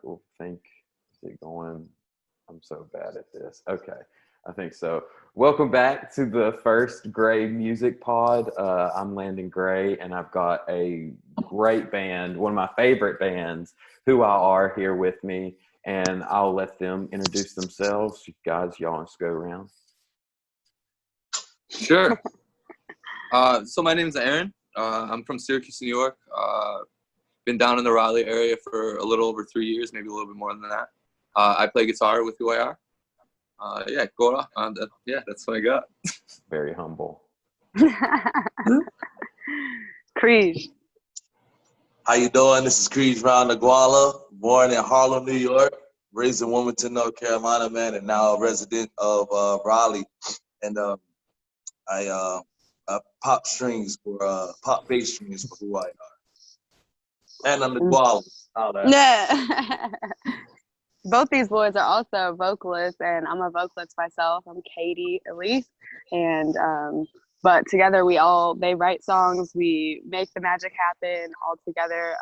We'll think, is it going? I'm so bad at this. Okay, I think so. Welcome back to the first Gray Music Pod. I'm Landon Gray, and I've got a great band, one of my favorite bands, WhoIAre, here with me, and I'll let them introduce themselves. Guys, y'all want to go around? Sure. So my name is Aaron. I'm from Syracuse, New York. Been down in the Raleigh area for a little over 3 years, maybe a little bit more than that. I play guitar with WhoIAre. Yeah, go on. That's what I got. Very humble. Creed. How you doing? This is Creed Naguala, born in Harlem, New York, raised in Wilmington, North Carolina, man, and now a resident of Raleigh. And I pop bass strings for WhoIAre. And I'm Naguala. Yeah. Both these boys are also vocalists, and I'm a vocalist myself. I'm Katie Elise, and but together they write songs, we make the magic happen all together.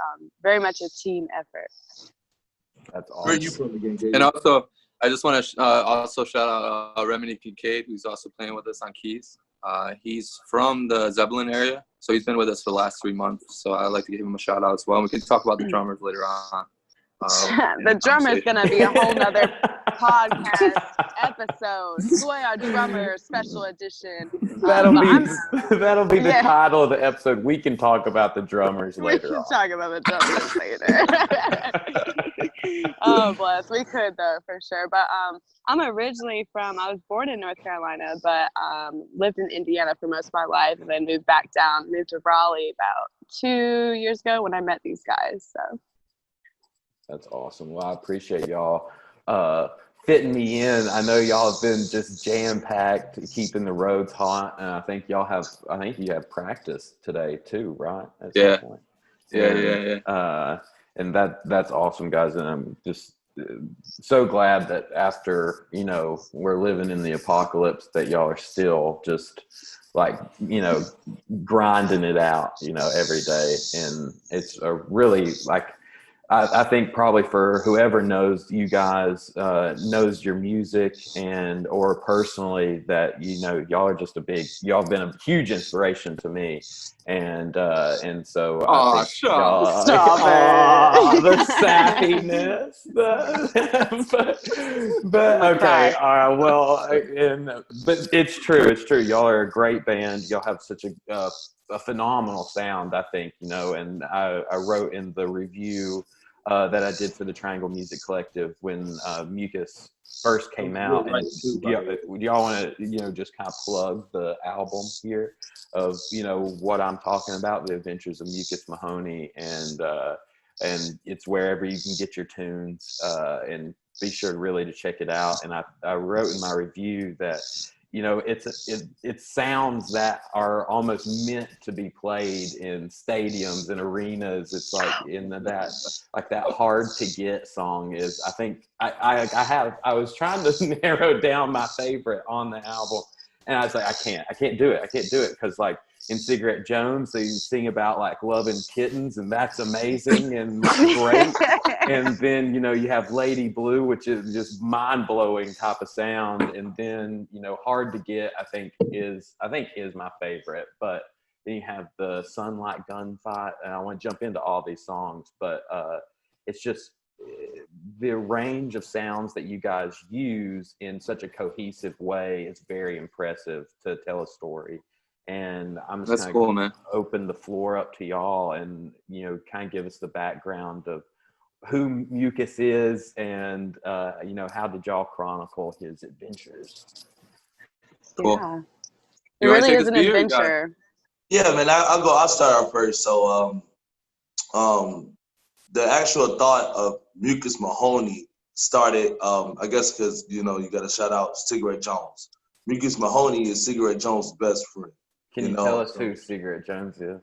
Very much a team effort. That's awesome. Where are you from again, Katie? And also, I just want to also shout out Remedy Kincaid, who's also playing with us on keys. He's from the Zebulon area, so he's been with us for the last 3 months. So I'd like to give him a shout out as well. We can talk about the drummers later on. The drummer is going to be a whole nother podcast episode. WhoIAre Drummer Special Edition. That'll be the title of the episode. We can talk about the drummers later. We can talk about the drummers later. Oh, bless. We could, though, for sure. But I was born in North Carolina, but lived in Indiana for most of my life, and then moved to Raleigh about 2 years ago when I met these guys. So. That's awesome. Well, I appreciate y'all fitting me in. I know y'all have been just jam-packed, keeping the roads hot, and I think you have practice today too, right? At some point. Yeah. And that's awesome, guys. And I'm just so glad that after, we're living in the apocalypse, that y'all are still just grinding it out, every day. And it's a really I think probably for whoever knows you guys, knows your music or personally, that y'all are just y'all have been a huge inspiration to me, and so I think stop it. The sapiness, but okay, all right, well, but it's true. Y'all are a great band. Y'all have such a phenomenal sound, I think, and I wrote in the review that I did for the Triangle Music Collective when Mukus first came out. And y'all want to, just kind of plug the album here of, what I'm talking about, The Adventures of Mukus Mahoney, and it's wherever you can get your tunes, and be sure really to check it out. And I wrote in my review that, it's sounds that are almost meant to be played in stadiums and arenas. It's that hard to get song is, I think I was trying to narrow down my favorite on the album, and I was like, I can't do it because in Cigarette Jones they sing about loving kittens, and that's amazing and great. And then you have Lady Blue, which is just mind-blowing type of sound, and then Hard to Get I think is my favorite. But then you have the Sunlight Gunfight, and I want to jump into all these songs, but it's just the range of sounds that you guys use in such a cohesive way is very impressive to tell a story. And I'm just going to open the floor up to y'all, and kind of give us the background of who Mukus is, and how did y'all chronicle his adventures? Cool. Yeah. It really is an adventure. Yeah, man, I'll start out first. So the actual thought of Mukus Mahoney started, I guess because you got to shout out Cigarette Jones. Mukus Mahoney is Cigarette Jones' best friend. Can you tell us who Cigarette Jones is?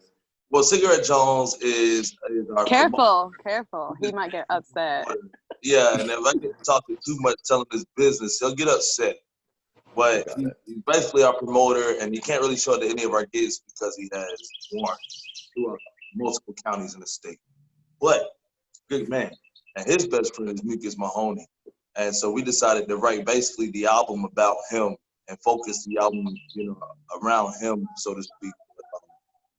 Well, Cigarette Jones is our Careful. He might get upset. Yeah, and if I get talking too much, telling his business, he'll get upset. But he's basically our promoter, and you can't really show it to any of our gigs because he has warrants throughout multiple counties in the state. But good man, and his best friend is Mukus Mahoney. And so we decided to write basically the album about him and focus the album, around him, so to speak.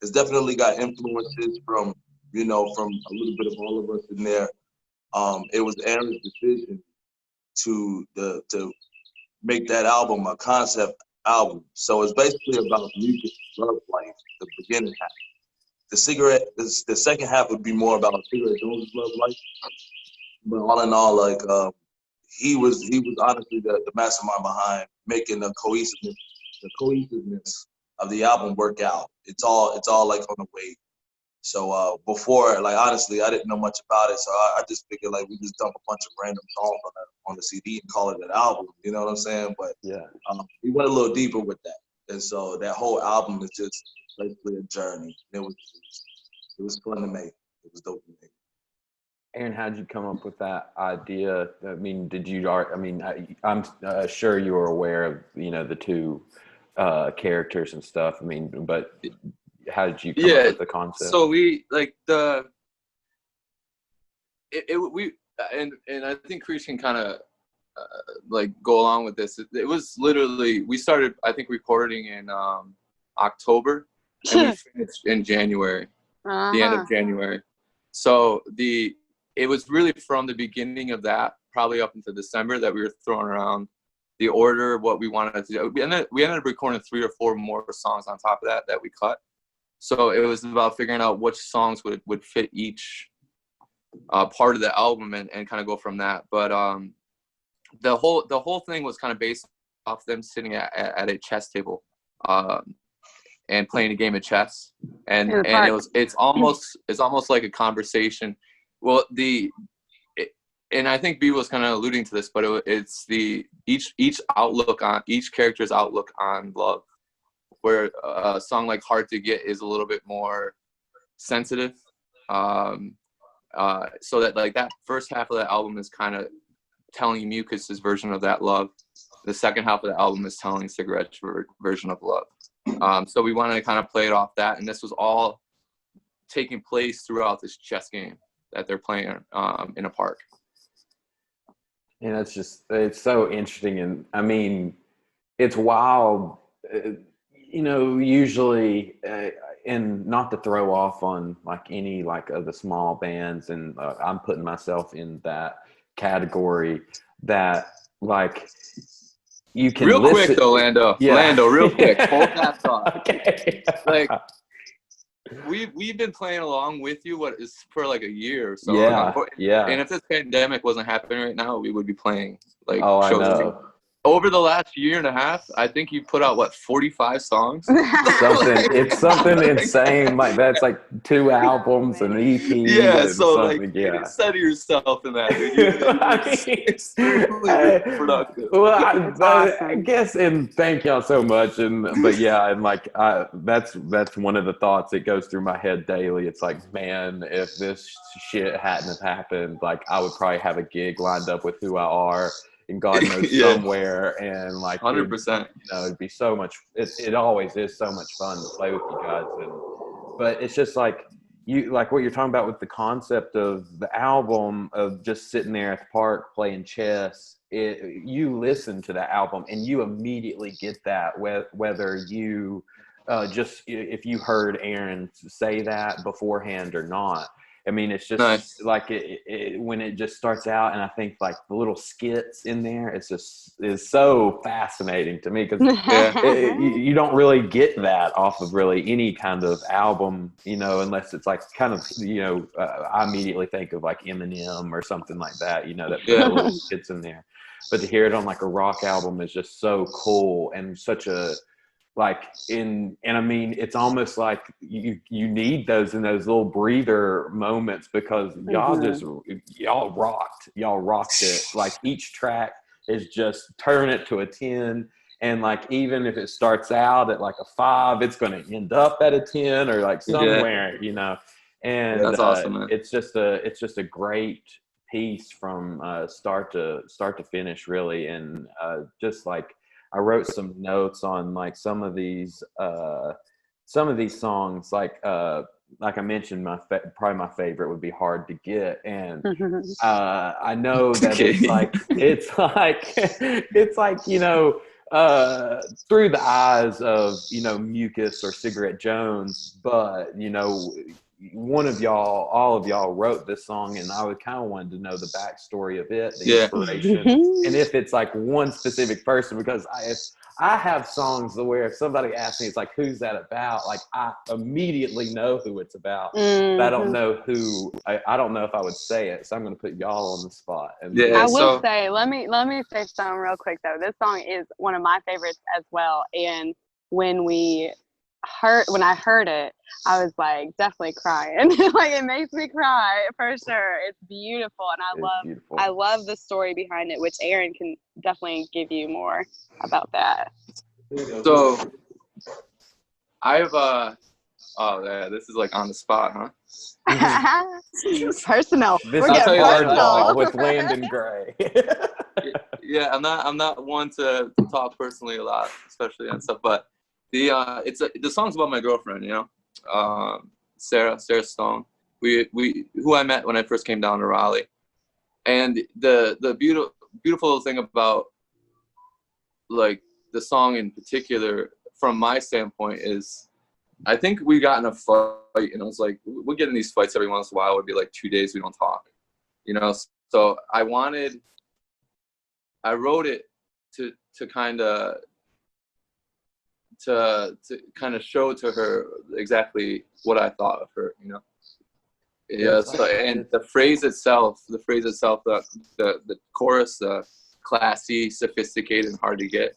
It's definitely got influences from a little bit of all of us in there. It was Aaron's decision to make that album a concept album. So it's basically about Mukus' love life, the beginning half. The second half would be more about Cigarette Jones' love life. But all in all, like he was honestly the mastermind behind making the cohesiveness of the album work out. It's all like on the way. So before, like honestly, I didn't know much about it, so I just figured like we just dump a bunch of random songs on the CD and call it an album. You know what I'm saying? But Yeah, we went a little deeper with that, and so that whole album is just basically a journey. It was fun to make. It was dope to make. Aaron, how'd you come up with that idea? I mean, I'm sure you were aware of the two characters and stuff. I mean, but how did you come up with the concept? So we like and I think Krish can kind of like go along with this. It was literally, we started, I think, recording in October and we finished in January, the end of January. So it was really from the beginning of that, probably up into December, that we were throwing around the order, what we wanted to do. We ended up recording 3 or 4 more songs on top of that we cut. So it was about figuring out which songs would fit each part of the album and kind of go from that. But the whole thing was kind of based off them sitting at a chess table and playing a game of chess, and it's almost like a conversation. Well, and I think B was kind of alluding to this, but it's each character's outlook on love, where a song like Hard to Get is a little bit more sensitive. So that like that first half of the album is kind of telling Mukus's version of that love. The second half of the album is telling Cigarette's version of love. So we wanted to kind of play it off that, and this was all taking place throughout this chess game that they're playing in a park. And it's so interesting. And I mean, it's wild, usually, and not to throw off on like any like of the small bands, and I'm putting myself in that category, that like you can real listen. Quick though, Lando. Yeah. Lando, real quick. Hold that thought. Okay. Like we've been playing along with you for like a year or so. Yeah. And if this pandemic wasn't happening right now, we would be playing like I shows. know. Over the last year and a half, I think you put out 45 songs. It's something insane. Like that's like 2 albums, an EP. Yeah, and so something. like Yeah. set yourself in that, dude. You're extremely productive. Well, awesome. I guess, and thank y'all so much. But yeah, and like that's one of the thoughts that goes through my head daily. It's like, man, if this shit hadn't have happened, like I would probably have a gig lined up with WhoIAre. And God knows somewhere, and like 100%. It'd be so much. It always is so much fun to play with you guys, but it's just like what you're talking about with the concept of the album, of just sitting there at the park playing chess. You listen to the album and you immediately get that, whether you just if you heard Aaron say that beforehand or not. I mean, it's just nice. Like when it just starts out, and I think like the little skits in there, is so fascinating to me, because you don't really get that off of really any kind of album, unless it's like kind of, I immediately think of like Eminem or something like that, that little skits in there. But to hear it on like a rock album is just so cool, and such a and I mean, it's almost like you need those in those little breather moments, because y'all rocked it. Like each track is just turn it to a 10, and like even if it starts out at like a 5, it's going to end up at a 10 or like somewhere, And that's awesome, man. It's just a great piece from start to finish, really, and just like. I wrote some notes on like some of these songs, like like I mentioned, probably my favorite would be Hard to Get, and I know that it's like through the eyes of Mukus or Cigarette Jones, but one of y'all, all of y'all wrote this song, and I would kind of wanted to know the backstory of it, the inspiration, and if it's like one specific person, because I have songs where if somebody asks me, it's like, who's that about? Like, I immediately know who it's about. But I don't know who. I don't know if I would say it, so I'm going to put y'all on the spot. And I will say, let me say something real quick though. This song is one of my favorites as well, and when I heard it, I was like definitely crying. Like, it makes me cry for sure. It's beautiful, and I love the story behind it, which Aaron can definitely give you more about that. So I've oh yeah, this is like on the spot, huh? Personal. This We're is getting Hardball personal with Landon Gray. Yeah, I'm not one to talk personally a lot, especially on stuff, but the song's about my girlfriend, Sarah Stone. Who I met when I first came down to Raleigh, and the beautiful thing about like the song in particular, from my standpoint, is I think we got in a fight, and I was like, we get in these fights every once in a while. It would be like 2 days we don't talk, So I wrote it to kind of show to her exactly what I thought of her, Yeah. So, and the phrase itself, the chorus, classy, sophisticated, and hard to get.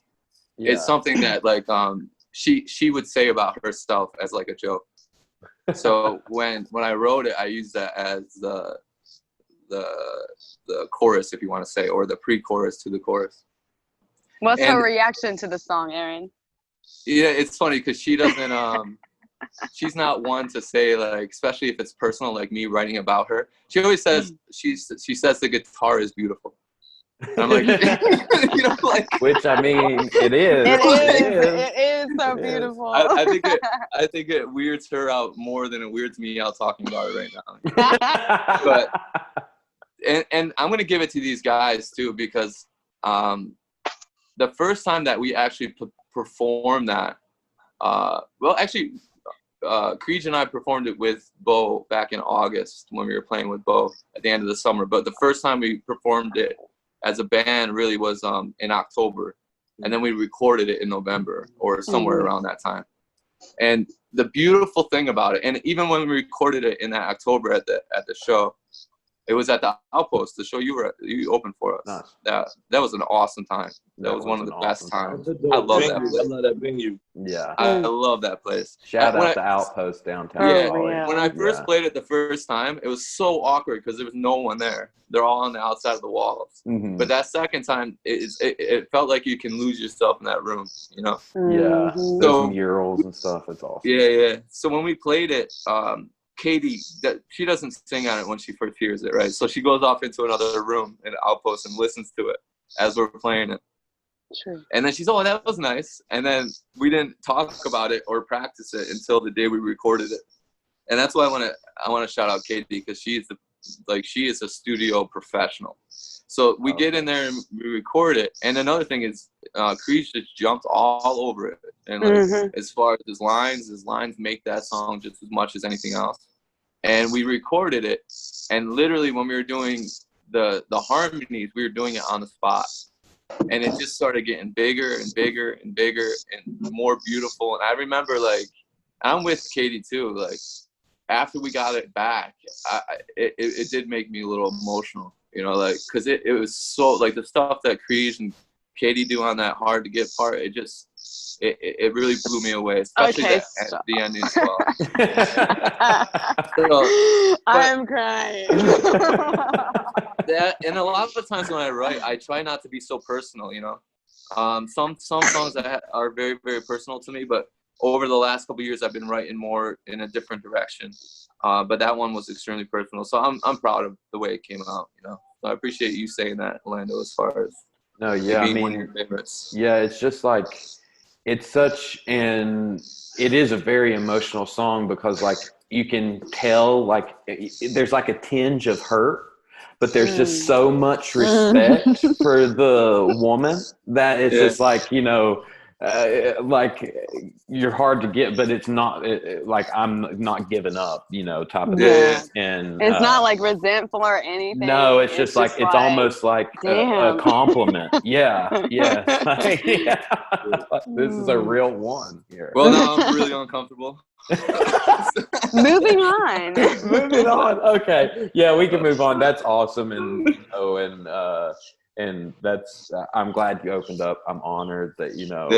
Yeah. It's something that like she would say about herself as like a joke. So when I wrote it, I used that as the chorus, if you want to say, or the pre-chorus to the chorus. What's her reaction to the song, Aaron? Yeah, it's funny because she doesn't she's not one to say, like, especially if it's personal, like me writing about her. She always says she says the guitar is beautiful. And I'm like, which I mean, it is. It is so beautiful. I think it weirds her out more than it weirds me out talking about it right now. But and I'm gonna give it to these guys too, because the first time that we actually performed that, Creed and I performed it with Bo back in August when we were playing with Bo at the end of the summer. But the first time we performed it as a band really was in October, and then we recorded it in November or somewhere around that time. And the beautiful thing about it, and even when we recorded it in that October at the show, it was at the Outpost, the show you opened for us. Nice. That was an awesome time. That was one of the best times. I love that place. I love that venue. Yeah. I love that place. Shout out to Outpost downtown. Yeah. When I first played it the first time, it was so awkward because there was no one there. They're all on the outside of the walls. Mm-hmm. But that second time, it felt like you can lose yourself in that room, Yeah. Those murals and stuff. It's awesome. Yeah. So when we played it, Katie, she doesn't sing on it when she first hears it, right? So she goes off into another room in Outpost and listens to it as we're playing it. Sure. And then she's, oh, that was nice. And then we didn't talk about it or practice it until the day we recorded it. And that's why I want to shout out Katie, because she is a studio professional. So we get in there and we record it. And another thing is, Creed just jumped all over it. And as far as his lines make that song just as much as anything else. And we recorded it. And literally when we were doing the harmonies, we were doing it on the spot. And it just started getting bigger and bigger and bigger and more beautiful. And I remember, like, I'm with Katie too. Like, after we got it back, it did make me a little emotional, because it was so, like, the stuff that Creed and Katie do on that Hard to Get part, it really blew me away, especially at the ending as well. I'm crying. And a lot of the times when I write, I try not to be so personal, Some songs that are very, very personal to me, but over the last couple of years, I've been writing more in a different direction. But that one was extremely personal. So I'm proud of the way it came out, So I appreciate you saying that, Orlando, as far as being one of your favorites. Yeah, it's just like, it is a very emotional song because, like, you can tell like there's like a tinge of hurt, but there's just so much respect for the woman that it's just like, you know, like you're hard to get, but it's not like I'm not giving up, you know, type of thing. And it's not like resentful or anything. No, it's just like it's almost like a compliment. Yeah. Like, this is a real one here. Well, now I'm really uncomfortable. Moving on. Moving on. Okay. Yeah, we can move on. That's awesome. And you know, and that's I'm glad you opened up. I'm honored that, you know,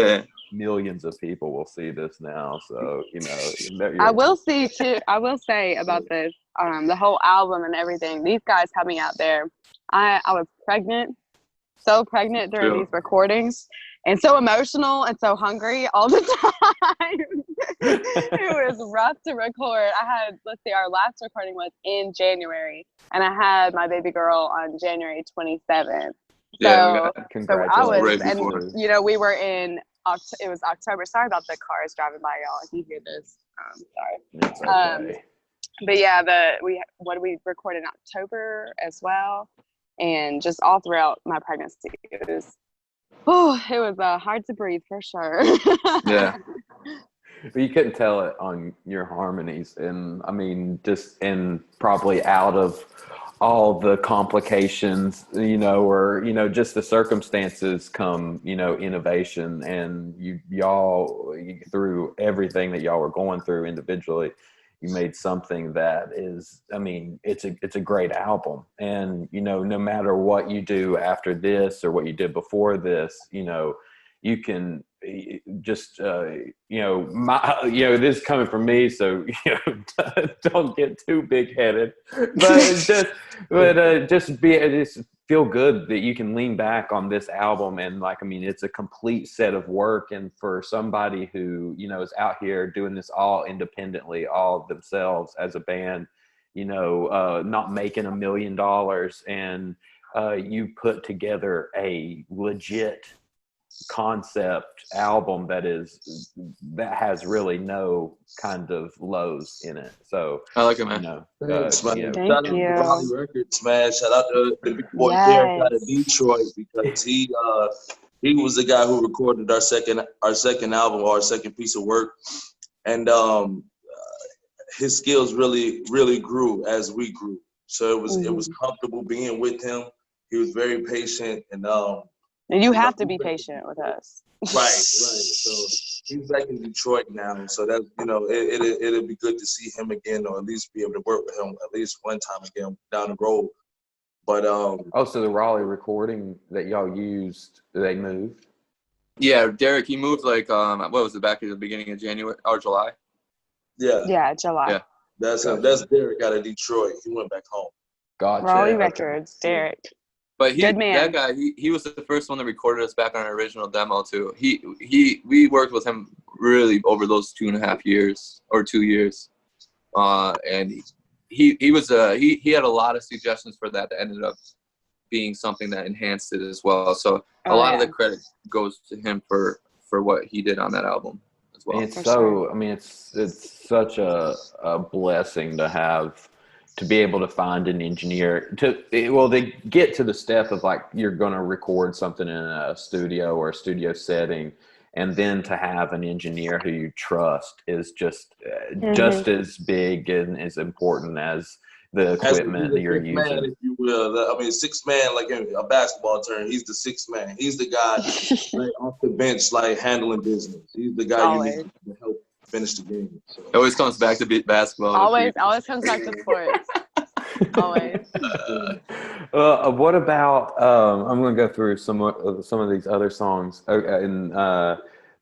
millions of people will see this now. So, you know, I will say about this, the whole album and everything. These guys had me out there. I was pregnant, so pregnant during these recordings, and so emotional and so hungry all the time. It was rough to record. Our last recording was in January, and I had my baby girl on January 27th. So I was, and you know, we were in. It was October. Sorry about the cars driving by, y'all. If you hear this, sorry. It's okay. But yeah, we recorded in October as well, and just all throughout my pregnancy, it was hard to breathe for sure. Yeah. But you couldn't tell it on your harmonies, and I mean, probably out of all the complications, you know, or, you know, just the circumstances come, you know, innovation, and y'all through everything that y'all were going through individually, you made something that is, I mean, it's a great album. And, you know, no matter what you do after this or what you did before this, you know, you can just, you know, this is coming from me, so, you know, don't get too big headed, but just feel good that you can lean back on this album. And like, I mean, it's a complete set of work. And for somebody who, you know, is out here doing this all independently, all themselves as a band, you know, not making $1 million, and you put together a legit concept album that has really no kind of lows in it. So I like it, man. You know, Thank you. Raleigh Records, man. Shout out to the big boy Derek out of Detroit, because he was the guy who recorded our second album, or our second piece of work, and his skills really grew as we grew. So it was comfortable being with him. He was very patient, and you have to be patient with us. Right. So he's back in Detroit now. So that, you know, it'll be good to see him again, or at least be able to work with him at least one time again down the road. But so the Raleigh recording that y'all used, they moved? Yeah, Derek, he moved like what was it, back at the beginning of January or July? Yeah, July. Yeah. That's Derek out of Detroit. He went back home. Gotcha. Raleigh Records, Derek. But that guy, he was the first one that recorded us back on our original demo too. We worked with him really over those 2.5 years or 2 years, and he had a lot of suggestions for that ended up being something that enhanced it as well. So a lot of the credit goes to him for what he did on that album as well. It's I mean, it's such a blessing to be able to find an engineer they get to the step of like, you're going to record something in a studio or a studio setting, and then to have an engineer who you trust is just as big and as important as the equipment that you're using. Man, if you will. I mean, sixth man, like in a basketball term, he's the sixth man. He's the guy like off the bench, like handling business. He's the guy you need to help finish the game. So. It always comes back to basketball. Always comes back to sports. Always. What about? I'm going to go through some of these other songs.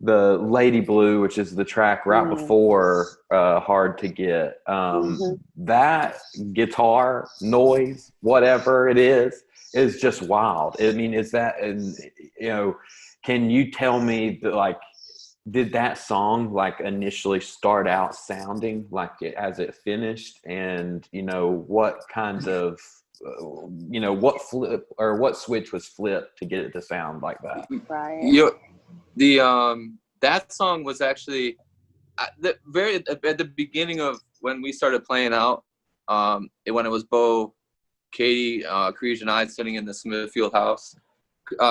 The Lady Blue, which is the track right before Hard to Get. That guitar noise, whatever it is just wild. I mean, is that? And you know, can you tell me that, like, did that song like initially start out sounding like it as it finished, and you know what kind of what flip or what switch was flipped to get it to sound like that? Right. That song was actually at the beginning of when we started playing out, when it was Bo, Katie, Kriege, and I sitting in the Smithfield house,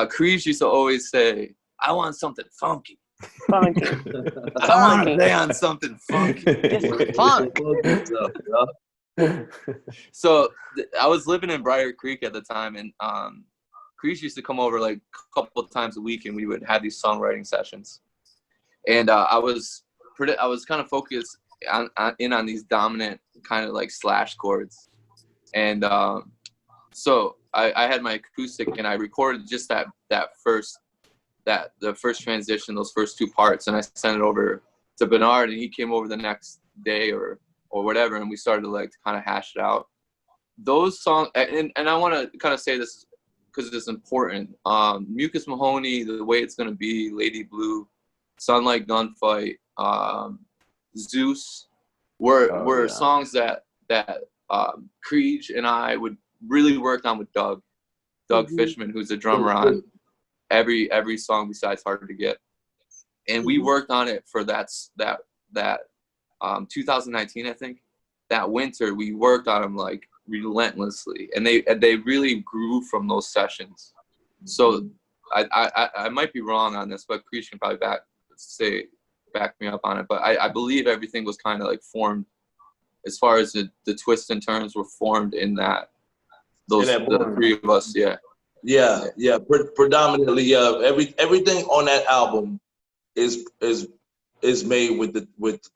Kriege used to always say, "I want something funky. Funky. I want to play on something funky." Just funk. So I was living in Briar Creek at the time, and Kriege used to come over like a couple of times a week, and we would have these songwriting sessions. And I was kind of focused on these dominant kind of like slash chords, and so I had my acoustic, and I recorded just the first transition, those first two parts, and I sent it over to Bernard, and he came over the next day or whatever, and we started to like kind of hash it out. Those songs, and I want to kind of say this because it's important. Mukus Mahoney, The Way It's Gonna Be, Lady Blue, Sunlight Gunfight, Zeus were songs that Kriege and I would really work on with Doug Fishman, who's the drummer on every song besides Hard to Get, and we worked on it for that 2019, I think. That winter we worked on them like relentlessly, and they really grew from those sessions. So I might be wrong on this, but Kriege can probably back me up on it, but I believe everything was kind of like formed, as far as the twists and turns were formed in the three of us. Yeah. Predominantly, everything on that album is made with the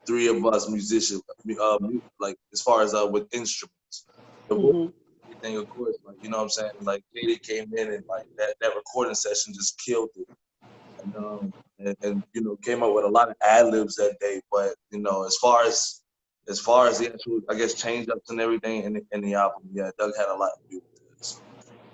three of us musicians, like as far as with instruments. Everything, of course, like, you know what I'm saying, like Katie came in and like that recording session just killed it, and you know, came up with a lot of ad-libs that day. But you know, as far as the actual, I guess, change ups and everything in the album, yeah, Doug had a lot to do with this.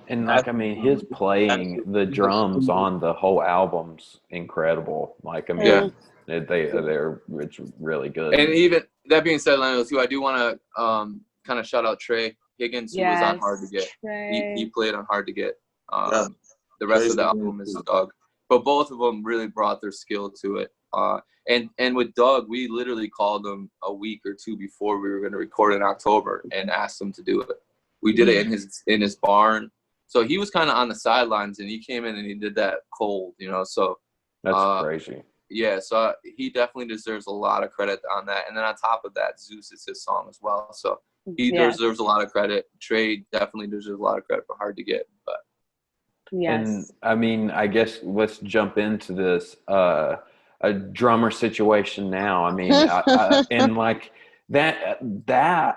And like, I mean, his playing the drums on the whole album's incredible. Like, I mean, it's really good. And even that being said, Lionel, too, I do want to kind of shout out Trey Higgins, who was on Hard to Get. He played on Hard to Get. The rest of the album is Doug, but both of them really brought their skill to it. And with Doug, we literally called him a week or two before we were going to record in October and asked him to do it. We did it in his barn. So he was kind of on the sidelines, and he came in and he did that cold, you know. So that's crazy. Yeah, so he definitely deserves a lot of credit on that. And then on top of that, Zeus is his song as well. So he deserves a lot of credit. Trey definitely deserves a lot of credit for Hard to Get. But and I mean, I guess let's jump into this a drummer situation now. I mean, and like that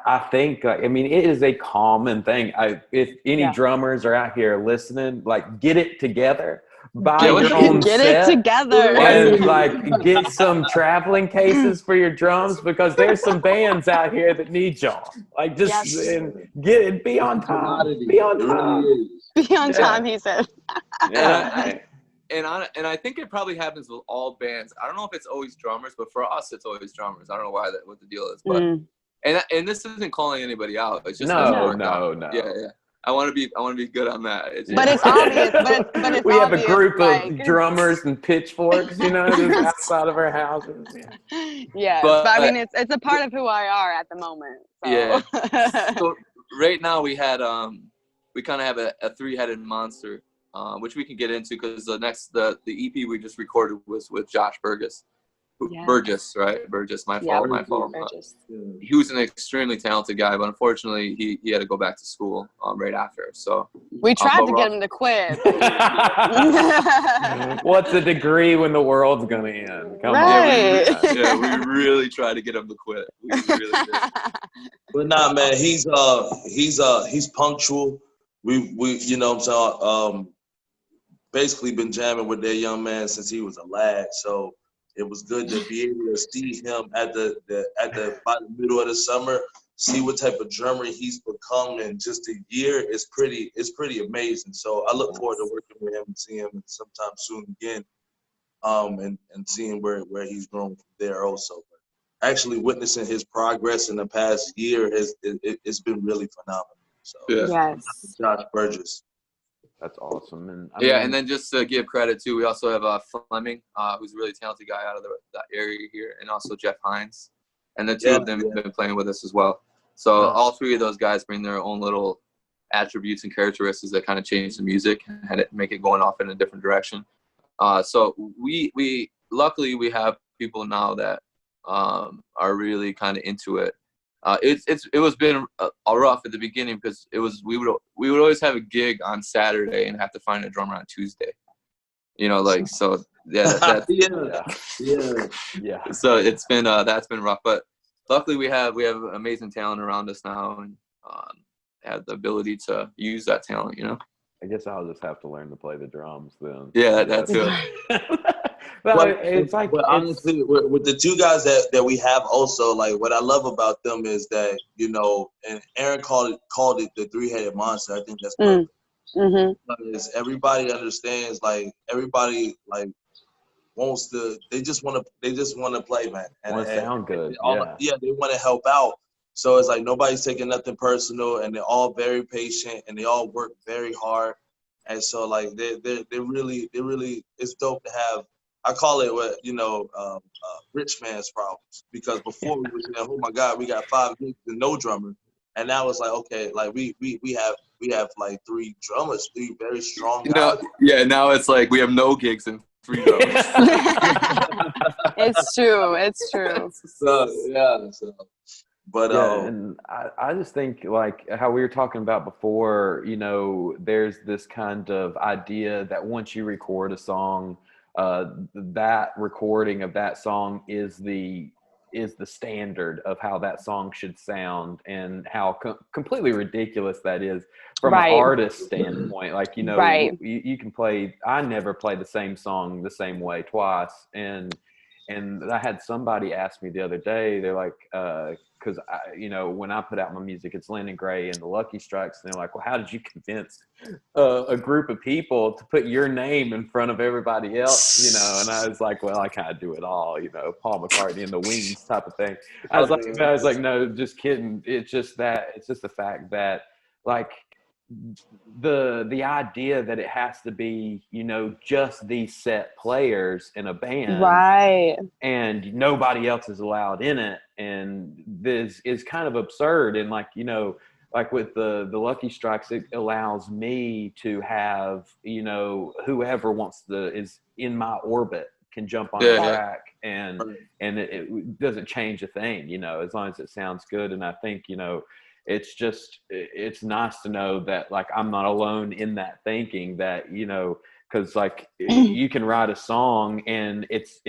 I think, I mean, it is a common thing. If any drummers are out here listening, like, get it together. Buy your own get set, it together, and like get some traveling cases for your drums, because there's some bands out here that need y'all. Like, just and get it. Be on time. Be on time. Be on time. He said. And I think it probably happens with all bands. I don't know if it's always drummers, but for us, it's always drummers. I don't know what the deal is, but and this isn't calling anybody out. It's just no. Yeah. I want to be good on that. But it's obvious. But it's we have obvious, a group of drummers and pitchforks, you know, just outside of our houses. Yeah. But I mean, it's a part of WhoIAre at the moment. So. Yeah. So right now we had we kind of have a three-headed monster, which we can get into, because the EP we just recorded was with Josh Burgess. Burgess, right? Burgess, my fault. He was an extremely talented guy, but unfortunately he had to go back to school right after. So we tried to get him to quit. What's a degree when the world's gonna end? Come on. We really tried to get him to quit. We really did. But nah, man, he's punctual. We you know what I'm saying, basically been jamming with that young man since he was a lad. So it was good to be able to see him by the middle of the summer, see what type of drummer he's become in just a year. It's pretty amazing. So I look forward to working with him and seeing him sometime soon again, and seeing where he's grown from there also. But actually witnessing his progress in the past year it's been really phenomenal. So Josh Burgess. That's awesome. And and then just to give credit too, we also have Fleming, who's a really talented guy out of the area here, and also Jeff Hines. and the two of them have been playing with us as well. So all three of those guys bring their own little attributes and characteristics that kind of change the music and had it make it going off in a different direction. So we luckily we have people now that are really kind of into it. It was been rough at the beginning because we would always have a gig on Saturday and have to find a drummer on Tuesday. You know, like, so yeah, yeah. So it's been that's been rough, but luckily we have amazing talent around us now, and have the ability to use that talent, you know. I guess I'll just have to learn to play the drums then. Yeah, that too. But honestly, with the two guys that we have also, like, what I love about them is that, you know, and Aaron called it the three-headed monster. I think that's perfect. Because everybody understands, like, everybody like wants to. They just want to play, man. And want to sound good. They want to help out. So it's like nobody's taking nothing personal, and they're all very patient, and they all work very hard. And so, like, they really it's dope to have. I call it rich man's problems, because before we were saying, oh my God, we got 5 gigs and no drummer, and now it's like, okay, like we have like 3 drummers, 3 very strong guys. Now it's like we have no gigs and 3 drummers. It's true. But and I just think, like how we were talking about before, you know, there's this kind of idea that once you record a song, that recording of that song is the standard of how that song should sound, and how completely ridiculous that is from an artist standpoint. Like, you know, you can play. I never play the same song the same way twice, and I had somebody ask me the other day. They're like, because you know, when I put out my music, it's Lennon Gray and the Lucky Strikes, and they're like, well, how did you convince a group of people to put your name in front of everybody else, you know? And I was like, well, I kind of do it all, you know, Paul McCartney and the Wings type of thing. I was like, no, just kidding. It's just the fact that, like, the idea that it has to be, you know, just these set players in a band, right, and nobody else is allowed in it, and this is kind of absurd. And, like, you know, like with the Lucky Strikes, it allows me to have, you know, whoever is in my orbit can jump on the track, and it doesn't change a thing, you know, as long as it sounds good. And I think, you know, it's nice to know that, like, I'm not alone in that thinking, that, you know, because, like, you can write a song and it's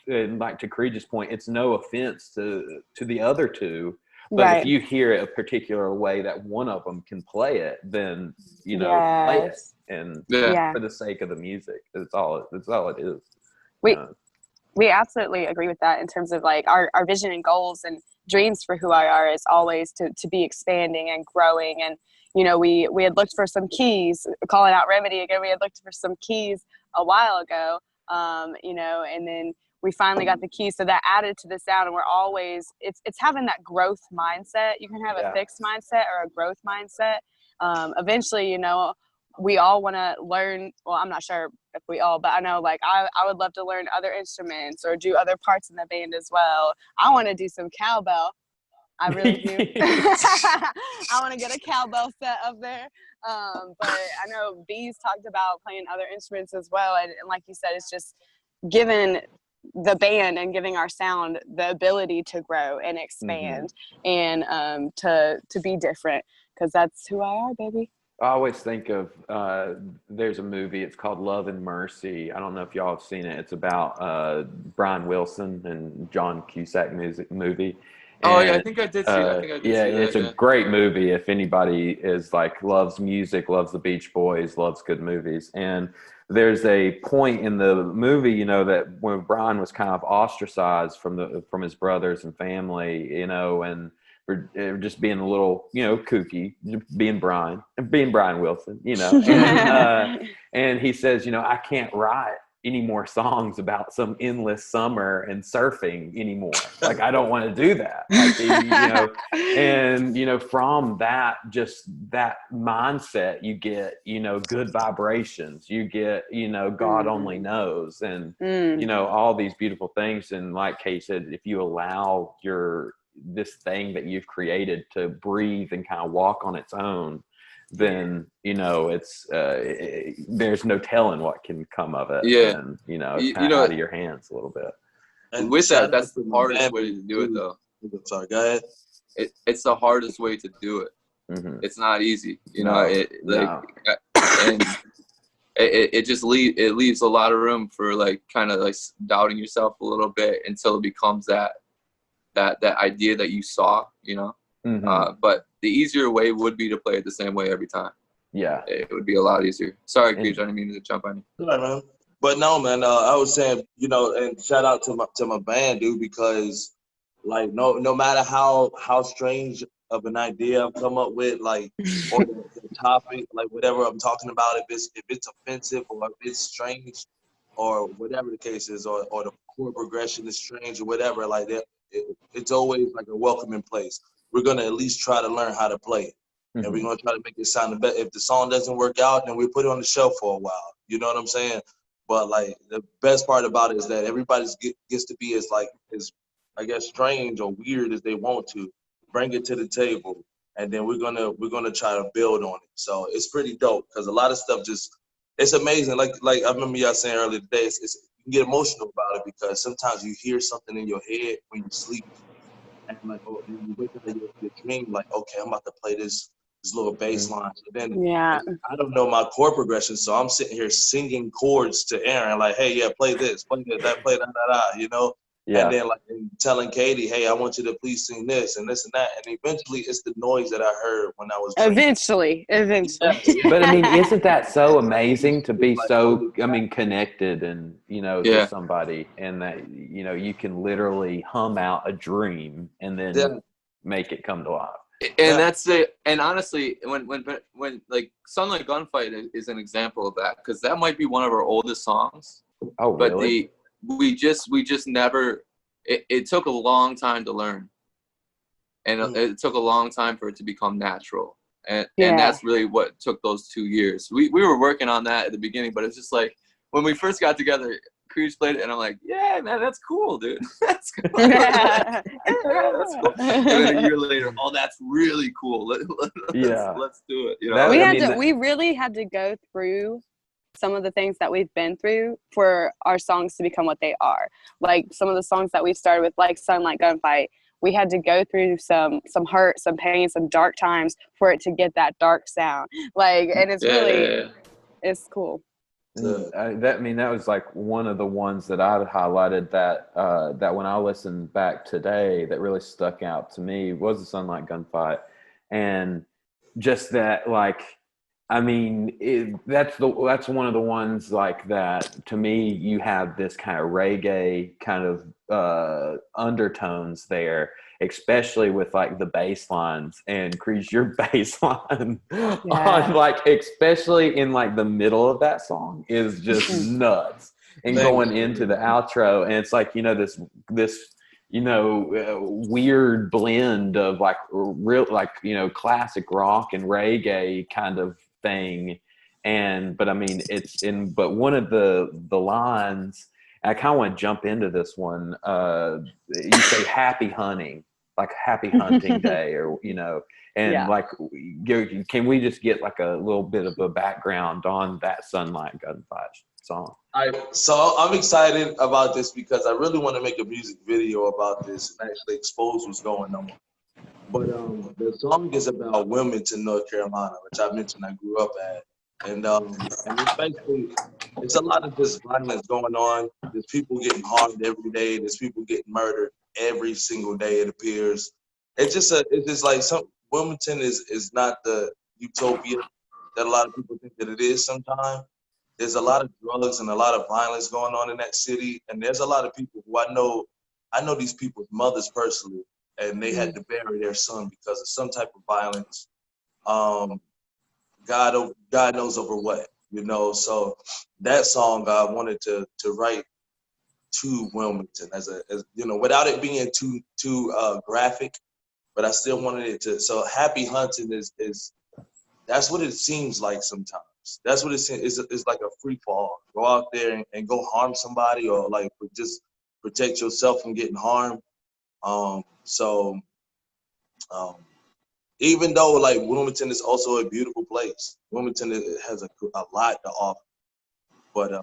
and, like, to Creed's point, it's no offense to the other two, but if you hear it a particular way that one of them can play it, then, you know, play it, and for the sake of the music. That's all it is. We absolutely agree with that, in terms of, like, our vision and goals and dreams for WhoIAre is always to be expanding and growing. And, you know, we had looked for some keys, calling out Remedy again. We had looked for some keys a while ago, you know, and then we finally got the keys. So that added to the sound, and we're always, it's having that growth mindset. You can have a fixed mindset or a growth mindset. Eventually, you know, we all want to learn. Well, I'm not sure if we all, but I know, like, I would love to learn other instruments or do other parts in the band as well. I want to do some cowbell. I really do. I want to get a cowbell set up there. But I know B's talked about playing other instruments as well. And like you said, it's just giving the band and giving our sound the ability to grow and expand, and to be different, because that's who I are, baby. I always think of, there's a movie, it's called Love and Mercy. I don't know if y'all have seen it. It's about Brian Wilson and John Cusack movie. And, I think I did see it. It's a great movie if anybody is, like, loves music, loves the Beach Boys, loves good movies. And there's a point in the movie, you know, that when Brian was kind of ostracized from his brothers and family, you know, and for just being a little, you know, kooky, being Brian Wilson, you know, and he says, you know, I can't write any more songs about some endless summer and surfing anymore. Like, I don't want to do that. Like, you know, and, you know, from that, just that mindset, you get, you know, good vibrations, you get, you know, God only knows, and, you know, all these beautiful things. And like Kate said, if you allow this thing that you've created to breathe and kind of walk on its own, then, you know, it's there's no telling what can come of it. Yeah. And, you know, it's kind You of know, out of your hands a little bit. And with that, shout that's out to the my hardest band way to do it, though. Sorry, go ahead. It's the hardest way to do it. It's not easy, you know. And it just leaves a lot of room for, like, kind of like doubting yourself a little bit until it becomes that idea that you saw, you know. But the easier way would be to play it the same way every time. Yeah, it would be a lot easier. Sorry, Creech, I didn't mean to jump on you. Right, man. But no, man. I was saying, you know, and shout out to my band, dude, because like no matter how strange of an idea I've come up with, like, or the topic, like whatever I'm talking about, if it's offensive or if it's strange or whatever the case is, or the chord progression is strange or whatever, like that, it's always like a welcoming place. We're gonna at least try to learn how to play it. And we're gonna try to make it sound the best. If the song doesn't work out, then we put it on the shelf for a while. You know what I'm saying? But like the best part about it is that everybody gets to be as I guess strange or weird as they want to. Bring it to the table, and then we're gonna try to build on it. So it's pretty dope because a lot of stuff it's amazing. Like I remember y'all saying earlier today, you can get emotional about it because sometimes you hear something in your head when you sleep, and like, oh, and you wake up in your dream, like, okay, I'm about to play this little bass line. So then I don't know my chord progression, so I'm sitting here singing chords to Aaron, like, hey, yeah, play this, play that, play that, you know? Yeah. And then like telling Katie, hey, I want you to please sing this and this and that. And eventually it's the noise that I heard when I was drinking. Eventually. But I mean, isn't that so amazing to be so, I mean, connected and, you know, to somebody, and that, you know, you can literally hum out a dream and then make it come to life. And that's it. And honestly, when like Sunlight Gunfight is an example of that, because that might be one of our oldest songs. Oh, really? But we just never. It took a long time to learn, and it took a long time for it to become natural. And that's really what took those 2 years. We were working on that at the beginning, but it's just like when we first got together, Creech played it, and I'm like, yeah, man, that's cool, dude. That's cool. That's cool. And then a year later, oh, that's really cool. Let's do it. You know? We really had to go through some of the things that we've been through for our songs to become what they are. Like some of the songs that we started with, like Sunlight Gunfight, we had to go through some hurt, some pain, some dark times for it to get that dark sound. Like, and it's it's cool. That was like one of the ones that I highlighted that when I listened back today that really stuck out to me was the Sunlight Gunfight. And just that, like, I mean, that's one of the ones like that. To me, you have this kind of reggae kind of undertones there, especially with like the bass lines. And Creech, your bass line on like, especially in like the middle of that song, is just nuts. And going into the outro, and it's like, you know, this you know, weird blend of like real, like, you know, classic rock and reggae kind of thing. But I mean, but one of the lines, I kind of want to jump into this one. You say happy hunting, like happy hunting day, or, you know, and like, can we just get like a little bit of a background on that Sunlight Gunfight song? So I'm excited about this because I really want to make a music video about this and actually expose what's going on. But the song is about Wilmington, North Carolina, which I mentioned I grew up at. And it's basically, it's a lot of just violence going on. There's people getting harmed every day. There's people getting murdered every single day, it appears. It's just like Wilmington is not the utopia that a lot of people think that it is sometimes. There's a lot of drugs and a lot of violence going on in that city. And there's a lot of people who I know these people's mothers personally, and they had to bury their son because of some type of violence. God knows over what. you know. So that song I wanted to write to Wilmington as you know, without it being too graphic, but I still wanted it to. So happy hunting is that's what it seems like sometimes. That's what it seems. It's like a free fall. Go out there and go harm somebody, or like just protect yourself from getting harmed. So even though like Wilmington is also a beautiful place, Wilmington has a lot to offer. But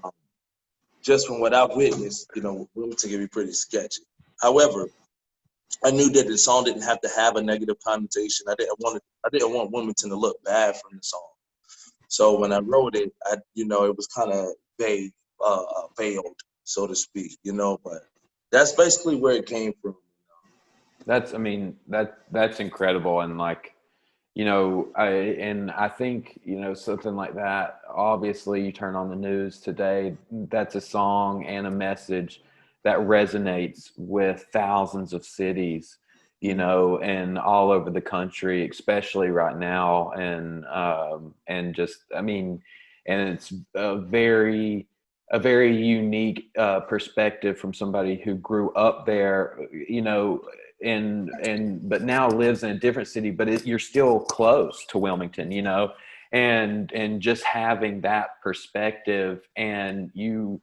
just from what I've witnessed, you know, Wilmington can be pretty sketchy. However, I knew that the song didn't have to have a negative connotation. I didn't want Wilmington to look bad from the song. So when I wrote it, you know, it was kind of vague, veiled, so to speak, you know. But that's basically where it came from. That's incredible. And like, you know, I think, you know, something like that, obviously you turn on the news today, that's a song and a message that resonates with thousands of cities, you know, and all over the country, especially right now. And just, I mean, and it's a very unique perspective from somebody who grew up there, you know, but now lives in a different city, but you're still close to Wilmington, you know, and just having that perspective. And you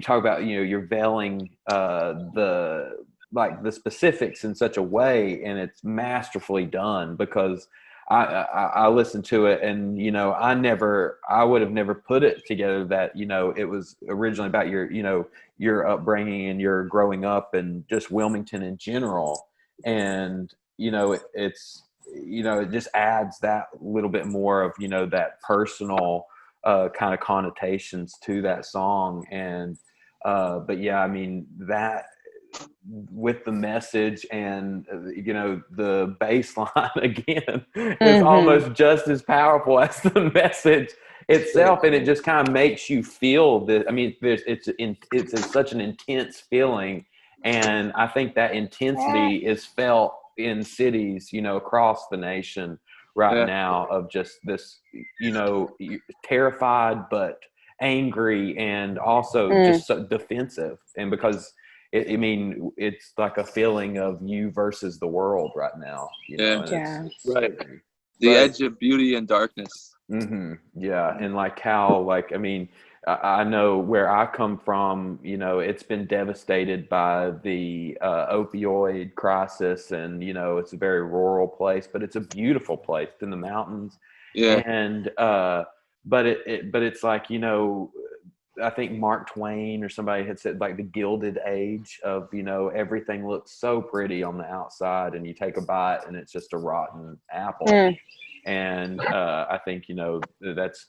talk about, you know, you're veiling the specifics in such a way, and it's masterfully done, because I listened to it, and, you know, I would have never put it together that, you know, it was originally about your, you know, your upbringing and your growing up and just Wilmington in general. And, you know, it's, you know, it just adds that little bit more of, you know, that personal kind of connotations to that song. And, but yeah, I mean, that, with the message and, you know, the bass line again is almost just as powerful as the message itself, and it just kind of makes you feel that. I mean, it's such an intense feeling, and I think that intensity is felt in cities, you know, across the nation right now, of just this, you know, terrified but angry, and also just so defensive. And because I mean, it's like a feeling of you versus the world right now, you know. And it's right. The edge of beauty and darkness. Yeah, and like how, like, I mean, I know where I come from, you know, it's been devastated by the opioid crisis, and, you know, it's a very rural place, but it's a beautiful place. It's in the mountains. Yeah. And but it's like, you know, I think Mark Twain or somebody had said, like, the Gilded Age of, you know, everything looks so pretty on the outside, and you take a bite and it's just a rotten apple. And I think, you know, that's,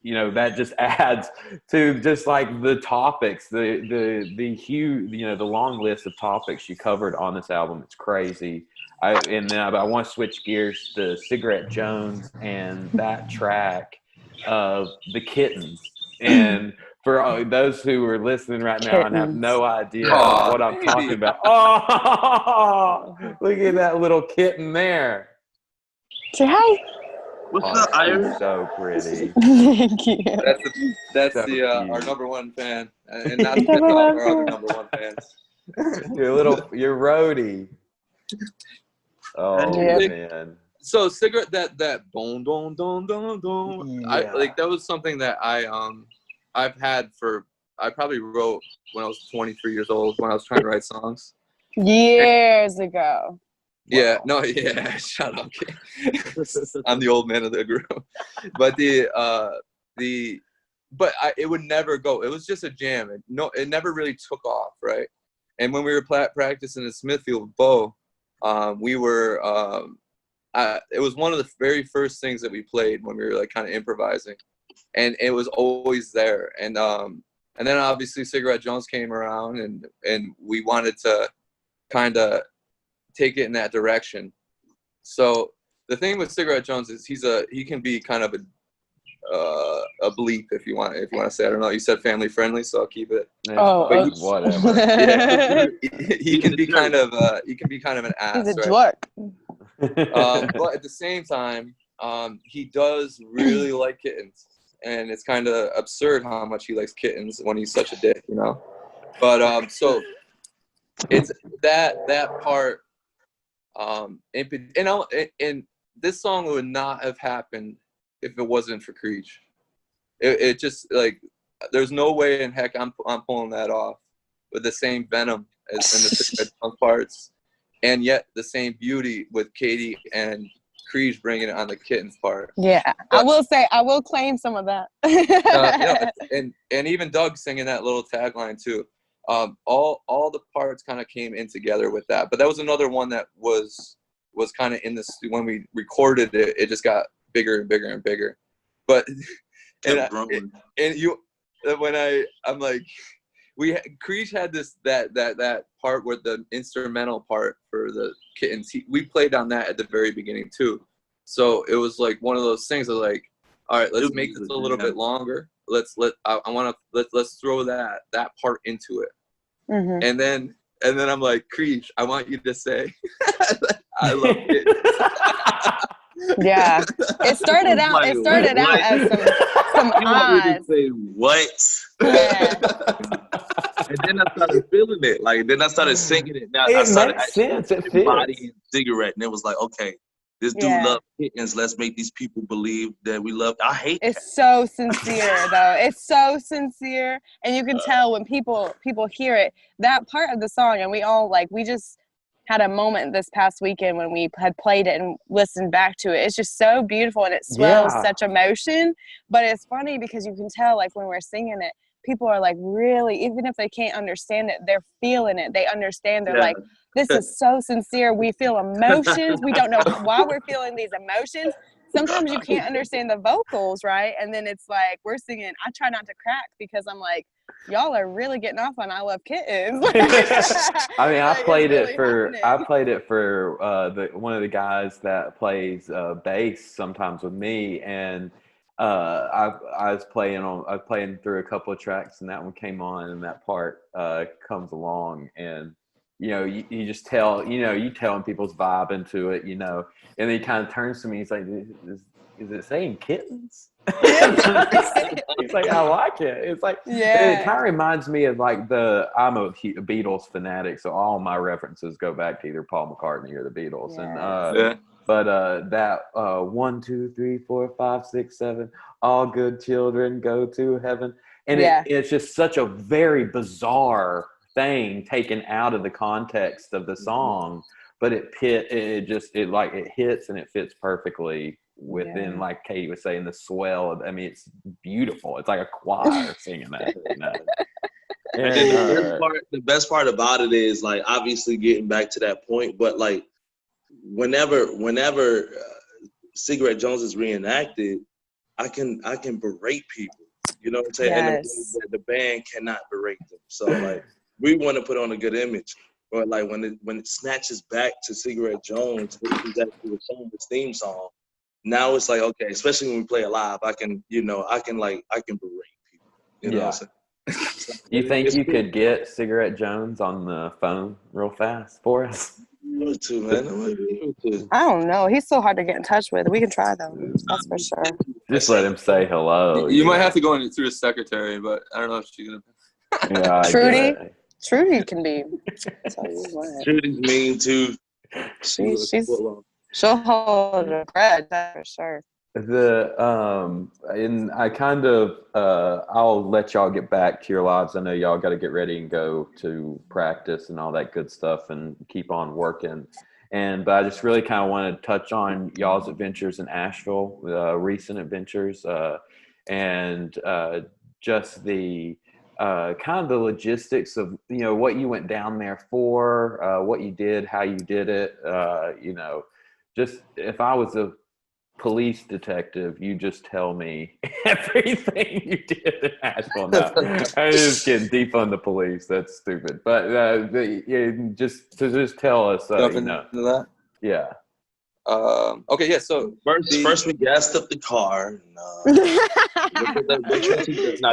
you know, that just adds to just like the topics, the huge, you know, the long list of topics you covered on this album. It's crazy. I want to switch gears to Cigarette Jones and that track of the kittens. And for those who are listening right now and have no idea what I'm talking about, oh, look at that little kitten there. Say hi. What's up, Iris? So pretty. Thank you. That's so our number one fan, and not to piss off our other number one fans. Your roadie. Oh man. So cigarette, that boom boom boom boom boom. Yeah. That was something that I've had I probably wrote when I was 23 years old, when I was trying to write songs. Years ago. Yeah, wow. No, yeah, shut up. I'm the old man of the group. But it would never go. It was just a jam. It never really took off, right? And when we were practicing in Smithfield with Bo, we were it was one of the very first things that we played when we were like kind of improvising, and it was always there. And then obviously Cigarette Jones came around, and we wanted to kind of take it in that direction. So the thing with Cigarette Jones is he can be kind of a bleep, if you want to say. I don't know. You said family friendly, so I'll keep it. Whatever. Yeah, he can be kind of an ass. He's a right? dork. But at the same time, he does really like kittens. and it's kind of absurd how much he likes kittens when he's such a dick, you know. But so it's that part, and this song would not have happened if it wasn't for Creech. It just like there's no way in heck I'm pulling that off with the same venom as in the Cigarette Jones parts, and yet the same beauty with Katie and Creech bringing it on the kittens part. Yeah, but, I will say I will claim some of that. and even Doug singing that little tagline too. All the parts kind of came in together with that. But that was another one that was kind of in this when we recorded it. It just got bigger and bigger and bigger. But I'm like, Creech had that part where the instrumental part for the kittens. We played on that at the very beginning too. So it was like one of those things of like, all right, let's make this a little bit longer. Let's throw that part into it. Mm-hmm. And then I'm like, Creech, I want you to say I love it. Yeah. It started out as some odds. Say what? Yeah. And then I started feeling it. Like then I started singing it. Now I It started makes sense. It fits. embodying Cigarette, and it was like, okay, this dude Yeah. loves kittens. Let's make these people believe that we love. I hate that. It's so sincere though. It's so sincere, and you can tell when people hear it. That part of the song, and we just had a moment this past weekend when we had played it and listened back to it. It's just so beautiful, and it swells such emotion. But it's funny because you can tell, like when we're singing it, people are like really, even if they can't understand it, they're feeling it. They understand. They're like, this is so sincere. We feel emotions. We don't know why we're feeling these emotions. Sometimes you can't understand the vocals, right? And then it's like we're singing. I try not to crack because I'm like, y'all are really getting off on "I Love Kittens." I mean, I played really it for happening. one of the guys that plays bass sometimes with me, and I was playing through a couple of tracks, and that one came on, and that part comes along, and you just tell, you tell when people's vibe into it, and then he kind of turns to me, he's like, is it saying kittens? He's like, I like it. It's like, it kind of reminds me of like I'm a Beatles fanatic, so all my references go back to either Paul McCartney or the Beatles. And but that 1, 2, 3, 4, 5, 6, 7, all good children go to heaven, and it's just such a very bizarre thing taken out of the context of the song, but it hits and it fits perfully within, like Katie was saying, the swell. I mean, it's beautiful. It's like a choir singing that. And then the best part about it is, like, obviously getting back to that point, but like whenever Cigarette Jones is reenacted, I can berate people. You know what I'm saying? Yes. And the band cannot berate them. So like we want to put on a good image. But like when it snatches back to Cigarette Jones, which is actually the song, the theme song, now it's like, okay, especially when we play it live, I can berate people. You know what I'm saying? You think you could get Cigarette Jones on the phone real fast for us? I don't know. He's so hard to get in touch with. We can try though. That's for sure. Just let him say hello. You might have to go in through his secretary, but I don't know if she's gonna. Trudy can be. Trudy's mean too. She'll hold a grudge, that's for sure. And I kind of I'll let y'all get back to your lives. I know y'all got to get ready and go to practice and all that good stuff and keep on working. But I just really kind of want to touch on y'all's adventures in Asheville, recent adventures, and just the kind of the logistics of what you went down there for, what you did, how you did it. Just if I was a police detective, you just tell me everything you did in Asheville. No, I'm just getting deep on the police. That's stupid. But just tell us. That? Yeah. Okay. Yeah. So first we gassed up the car. No,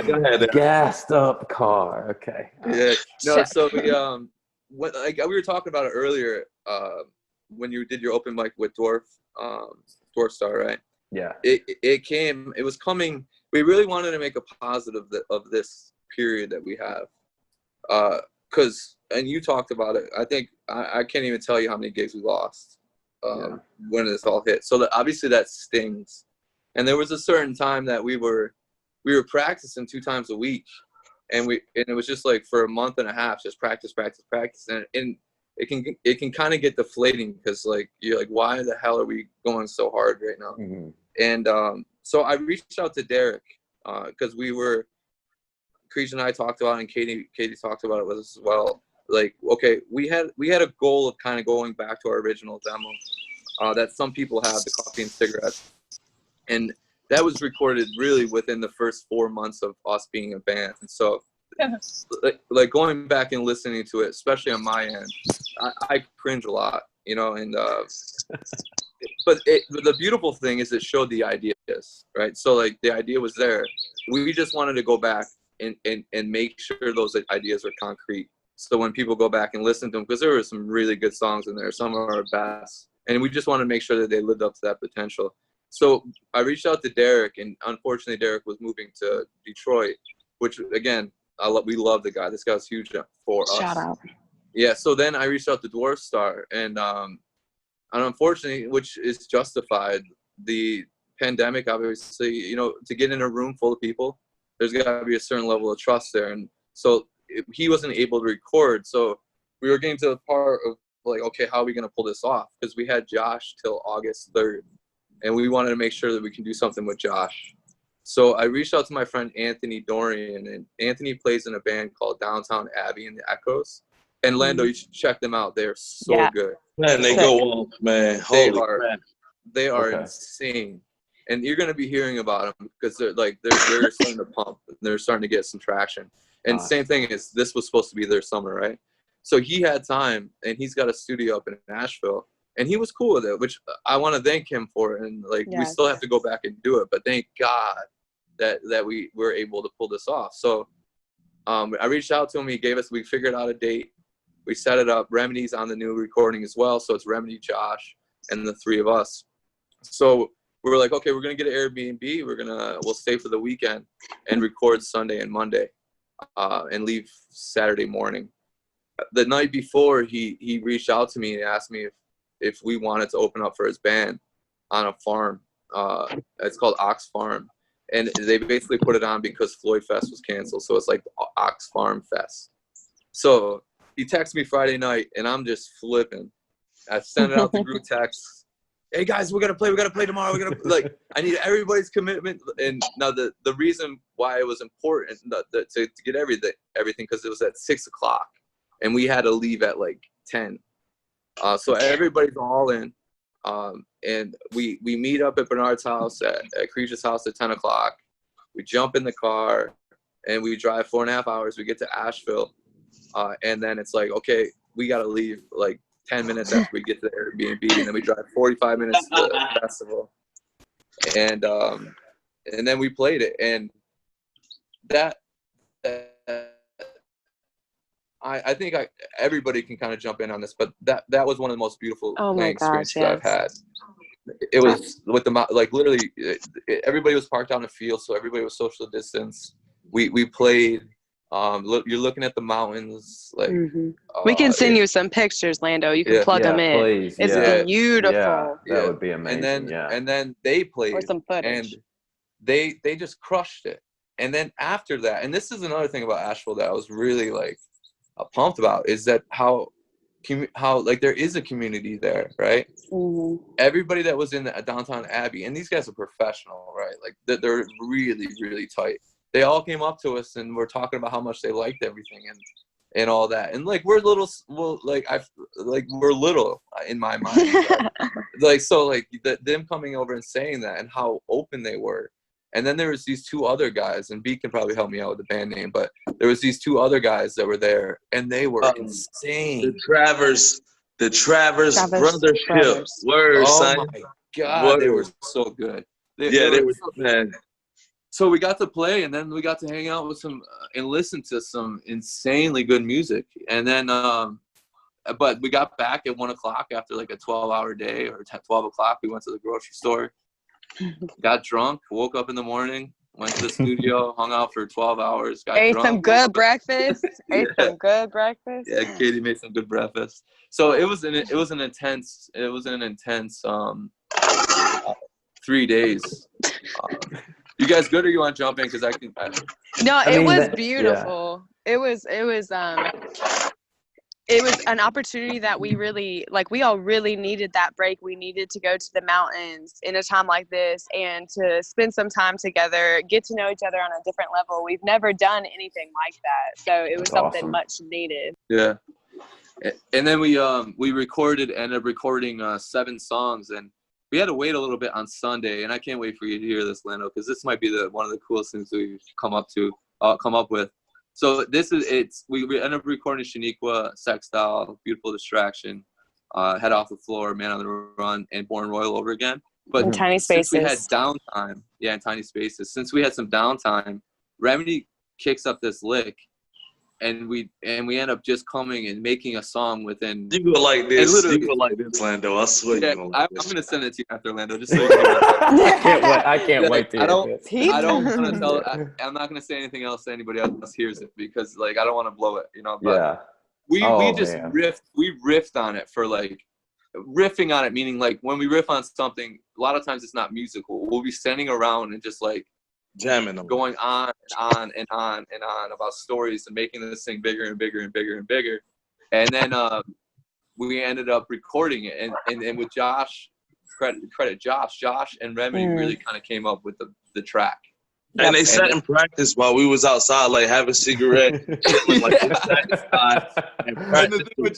go ahead. Gassed up car. Okay. Yeah. No. So we were talking about it earlier. When you did your open mic with Dwarf Star, right? Yeah. It was coming. We really wanted to make a positive of this period that we have. Because, and you talked about it, I think I can't even tell you how many gigs we lost when this all hit. So obviously that stings. And there was a certain time that we were practicing 2 times a week, and it was just like for a month and a half, just practice, and it can kind of get deflating because like you're like, why the hell are we going so hard right now? Mm-hmm. And so I reached out to Derek because Creech and I talked about it, and Katie talked about it with us as well. Like, okay, we had a goal of kind of going back to our original demo that some people have, the Coffee and Cigarettes, and that was recorded really within the first 4 months of us being a band. And so, like going back and listening to it, especially on my end, I cringe a lot, you know. And but the beautiful thing is it showed the ideas, right? So like the idea was there. We just wanted to go back and make sure those ideas are concrete. So when people go back and listen to them, because there were some really good songs in there, some are our best, and we just want to make sure that they lived up to that potential. So I reached out to Derek, and unfortunately Derek was moving to Detroit, which again, we love the guy. This guy's huge for us. Shout out. Yeah. So then I reached out to Dwarf Star, and unfortunately, which is justified, the pandemic, obviously, you know, to get in a room full of people, there's got to be a certain level of trust there. And so he wasn't able to record. So we were getting to the part of like, okay, how are we going to pull this off? Because we had Josh till August 3rd, and we wanted to make sure that we can do something with Josh. So I reached out to my friend Anthony Dorian, and Anthony plays in a band called Downtown Abbey and the Echoes. And Lando, you should check them out. They're so good. Man, they go off, man. Holy crap. They are insane. And you're going to be hearing about them because they're starting to pump. They're starting to get some traction. And same thing is, this was supposed to be their summer, right? So he had time, and he's got a studio up in Nashville, and he was cool with it, which I want to thank him for. And like, we still have to go back and do it, but thank God that we were able to pull this off. So I reached out to him. We figured out a date. We set it up. Remedy's on the new recording as well. So it's Remedy, Josh, and the 3 of us. So we were like, okay, we're going to get an Airbnb. We'll stay for the weekend and record Sunday and Monday and leave Saturday morning. The night before, he reached out to me and asked me if we wanted to open up for his band on a farm. It's called Ox Farm. And they basically put it on because Floyd Fest was canceled. So it's like Ox Farm Fest. So he texts me Friday night, and I'm just flipping. I send it out to group texts. Hey guys, we're gonna play tomorrow. Like, I need everybody's commitment. And now the reason why it was important to get everything because it was at 6 o'clock, and we had to leave at like 10. So everybody's all in, and we meet up at Bernard's house at Creech's house at 10 o'clock. We jump in the car, and we drive 4.5 hours. We get to Asheville, and then it's like, okay, we got to leave like 10 minutes after we get to the Airbnb, and then we drive 45 minutes to the festival, and then we played it, and that I think everybody can kind of jump in on this, but that was one of the most beautiful experiences I've had. It was with literally everybody was parked out in the field, so everybody was social distance. We played. You're looking at the mountains. Like we can send you some pictures, Lando. You can plug them in. Please. It's beautiful. Yeah, that would be amazing. And then they played, or some footage. and they just crushed it. And then after that, and this is another thing about Asheville that I was really like pumped about, is that how like there is a community there, right? Everybody that was in the Downtown Abbey, and these guys are professional, right? Like they're really, really tight. They all came up to us and were talking about how much they liked everything and all that. And like we're little in my mind. Right? Like so, like them coming over and saying that and how open they were. And then there was these 2 other guys, and B can probably help me out with the band name, but there was these 2 other guys that were there, and they were insane. The Travers Brothership. Word, son. Oh my God, they were so good. They were so good. So we got to play, and then we got to hang out with some and listen to some insanely good music. And then, but we got back at 1 o'clock after like a 12-hour day, or 12 o'clock. We went to the grocery store, got drunk, woke up in the morning, went to the studio, hung out for 12 hours, got Ate drunk. some good breakfast. Ate Yeah. some good breakfast. Yeah, Katie made some good breakfast. So it was an intense 3 days. You guys good, or you want to jump in? Because No, I it mean, was that- beautiful. It was an opportunity that we really, like, we all really needed that break. We needed to go to the mountains in a time like this and to spend some time together, get to know each other on a different level. We've never done anything like that. So it was something awesome. much needed. Yeah. And then we ended up recording 7 songs, and we had to wait a little bit on Sunday. And I can't wait for you to hear this, Lando, because this might be one of the coolest things we've come up with. So we ended up recording Shaniqua, Sextile, Beautiful Distraction, Head Off the Floor, Man on the Run, and Born Royal over again. But In Tiny since we had Spaces. downtime, in Tiny Spaces, since we had some downtime, Remedy kicks up this lick, and we end up just coming and making a song within. You go like this. literally- You go like this, Lando. I swear Yeah, you go like I'm this. going to send it to you after, Lando, just so you can hear it. I can't wait to I hear don't- this. I don't want to tell. I'm not going to say anything else so anybody else hears it, because like I don't want to blow it, you know. But Yeah. we just man. riffed on it for like riffing on it, meaning like when we riff on something, a lot of times it's not musical. We'll be standing around and just like Jamming them. going on and on and on and on about stories and making this thing bigger and bigger and bigger and bigger. And then we ended up recording it, and with Josh, credit Josh and Remedy really kind of came up with the track. And they sat in practice while we was outside, like having cigarettes. Like, we sat inside and practiced the riff.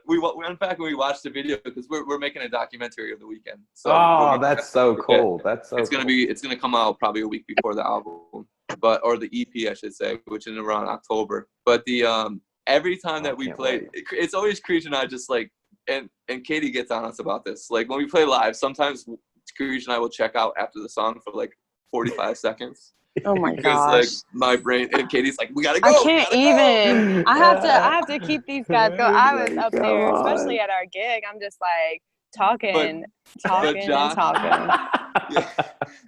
We went back and we watched the video, because we're making a documentary of the weekend. So that's so cool. It's gonna come out probably a week before the album, or the EP, I should say, which is around October. But the every time that we play, it's always Creech and I just like, and Katie gets on us about this. Like when we play live, sometimes Creech and I will check out after the song for like 45 seconds. Oh my Because gosh. like my brain, and Katie's like, we gotta go. I can't even. I have to keep these guys going. I was up there, especially at our gig. I'm just like talking. Yeah.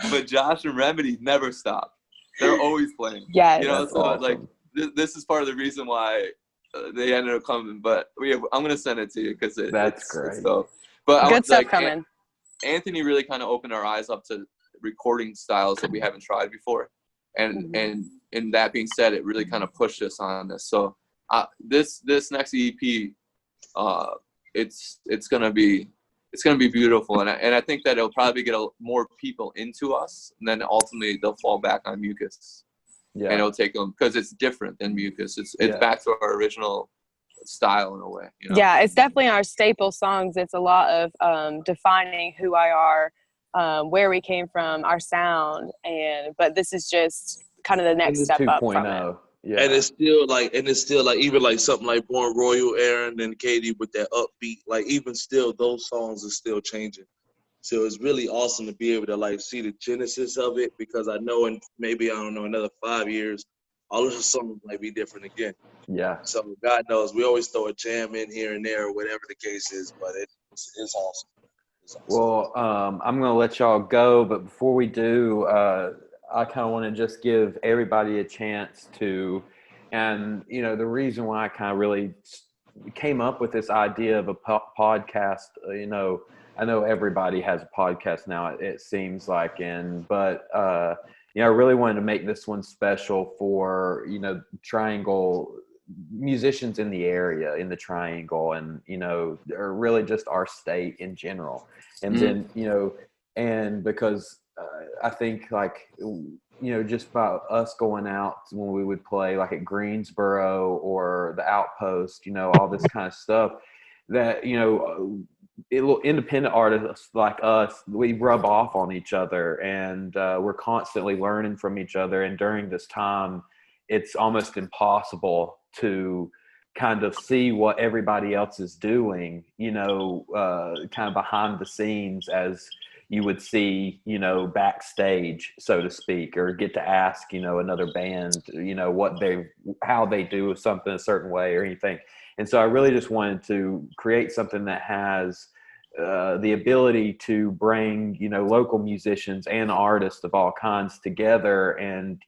But Josh and Remedy never stop. They're always playing. Yes. You know, That's so awesome. like this is part of the reason why they ended up coming. But I'm gonna send it to you because That's great. So, but Good stuff coming. Anthony really kind of opened our eyes up to recording styles that we haven't tried before, and that being said, it really kind of pushed us on this. So this next EP, it's gonna be beautiful, and I think that it'll probably get more people into us, and then ultimately they'll fall back on Mukus, and it'll take them, because it's different than Mukus. It's back to our original style in a way. You know? Yeah, it's definitely our staple songs. It's a lot of defining who I are. Where we came from, our sound, but this is just kind of the next step up from it. Yeah. And it's still like even like something like Born Royal, Aaron and Katie with that upbeat, like even still those songs are still changing. So it's really awesome to be able to like see the genesis of it, because I know in maybe, I don't know, another 5 years, all of the songs might be different again. Yeah. So God knows, we always throw a jam in here and there or whatever the case is, but it's awesome. Well, I'm going to let y'all go, but before we do, I kind of want to just give everybody a chance to, and, you know, the reason why I kind of really came up with this idea of a podcast, you know, I know everybody has a podcast now, it seems like, but you know, I really wanted to make this one special for, you know, Triangle musicians in the area, in the Triangle, and, you know, or really just our state in general. And then, you know, and because I think, like, you know, just about us going out when we would play like at Greensboro or the Outpost, you know, all this kind of stuff that, you know, independent artists like us, we rub off on each other, and we're constantly learning from each other. And during this time, it's almost impossible to kind of see what everybody else is doing, you know, kind of behind the scenes, as you would see, you know, backstage, so to speak, or get to ask, you know, another band, you know, how they do something a certain way or anything. And so I really just wanted to create something that has the ability to bring, local musicians and artists of all kinds together, and,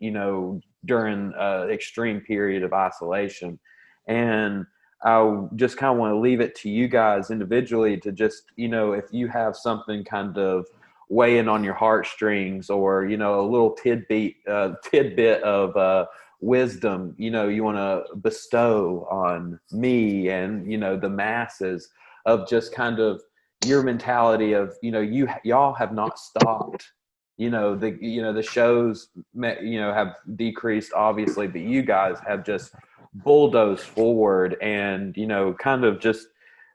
during an extreme period of isolation. And I just kind of want to leave it to you guys individually to just, if you have something kind of weighing on your heartstrings, or, a little tidbit of wisdom, you want to bestow on me and, the masses, of just kind of your mentality of, y'all have not stopped. The shows, have decreased obviously, but you guys have just bulldozed forward, and, kind of just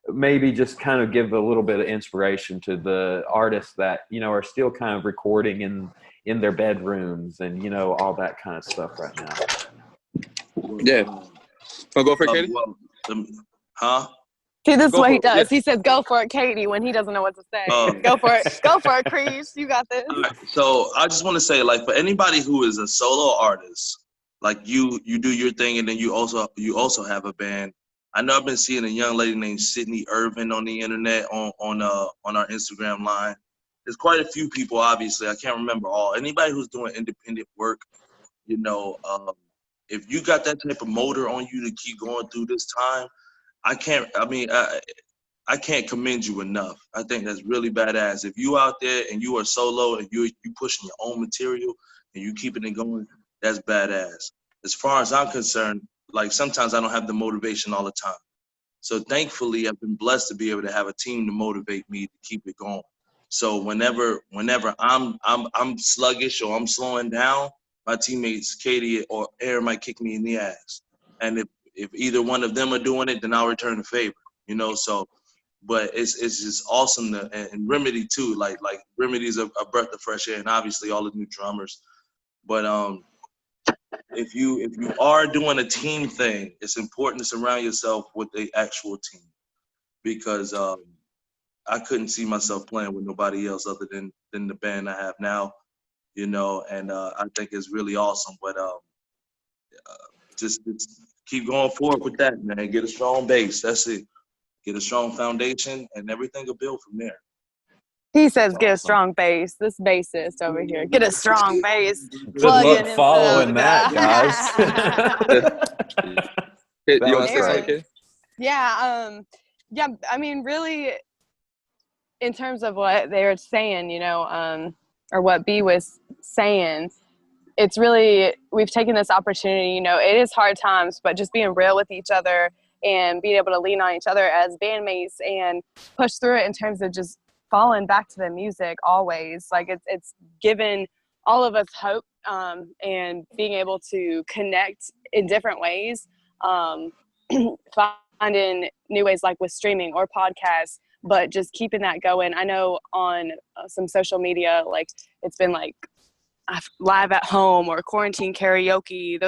maybe just kind of give a little bit of inspiration to the artists that, are still kind of recording in their bedrooms, and, all that kind of stuff right now. Yeah. Want to go for it, Katie? Huh? See, this is Go what for he it, does. yeah. He says, "Go for it, Katie," when he doesn't know what to say. Go for it. Go for it, Creesh. You got this. All right, so I just want to say, like, for anybody who is a solo artist, like you do your thing, and then you also have a band. I know I've been seeing a young lady named Sydney Irvin on the internet on our Instagram line. There's quite a few people, obviously. I can't remember all. Anybody who's doing independent work, if you got that type of motor on you to keep going through this time, I can't commend you enough. I think that's really badass. If you out there and you are solo and you pushing your own material and you keeping it going, that's badass. As far as I'm concerned, like, sometimes I don't have the motivation all the time. So thankfully, I've been blessed to be able to have a team to motivate me to keep it going. So whenever I'm sluggish or I'm slowing down, my teammates Katie or Aaron might kick me in the ass. And if either one of them are doing it, then I'll return the favor. So. But it's just awesome and Remedy too. Like Remedy's a breath of fresh air, and obviously all the new drummers. But if you are doing a team thing, it's important to surround yourself with the actual team, because I couldn't see myself playing with nobody else other than the band I have now, and I think it's really awesome. But just keep going forward with that, man. Get a strong base. That's it. Get a strong foundation, and everything will build from there. He says, "Get a awesome. strong bass." This bassist over here, get a strong bass. Good luck following that, guys. Hey, you want to say Aaron. something, Katie? Yeah. I mean, really, in terms of what they were saying, or what B was saying, it's really, we've taken this opportunity. It is hard times, but just being real with each other and being able to lean on each other as bandmates and push through it in terms of just falling back to the music always. Like, it's given all of us hope, and being able to connect in different ways, finding new ways, like with streaming or podcasts, but just keeping that going. I know on some social media, like, it's been like live at home or quarantine karaoke.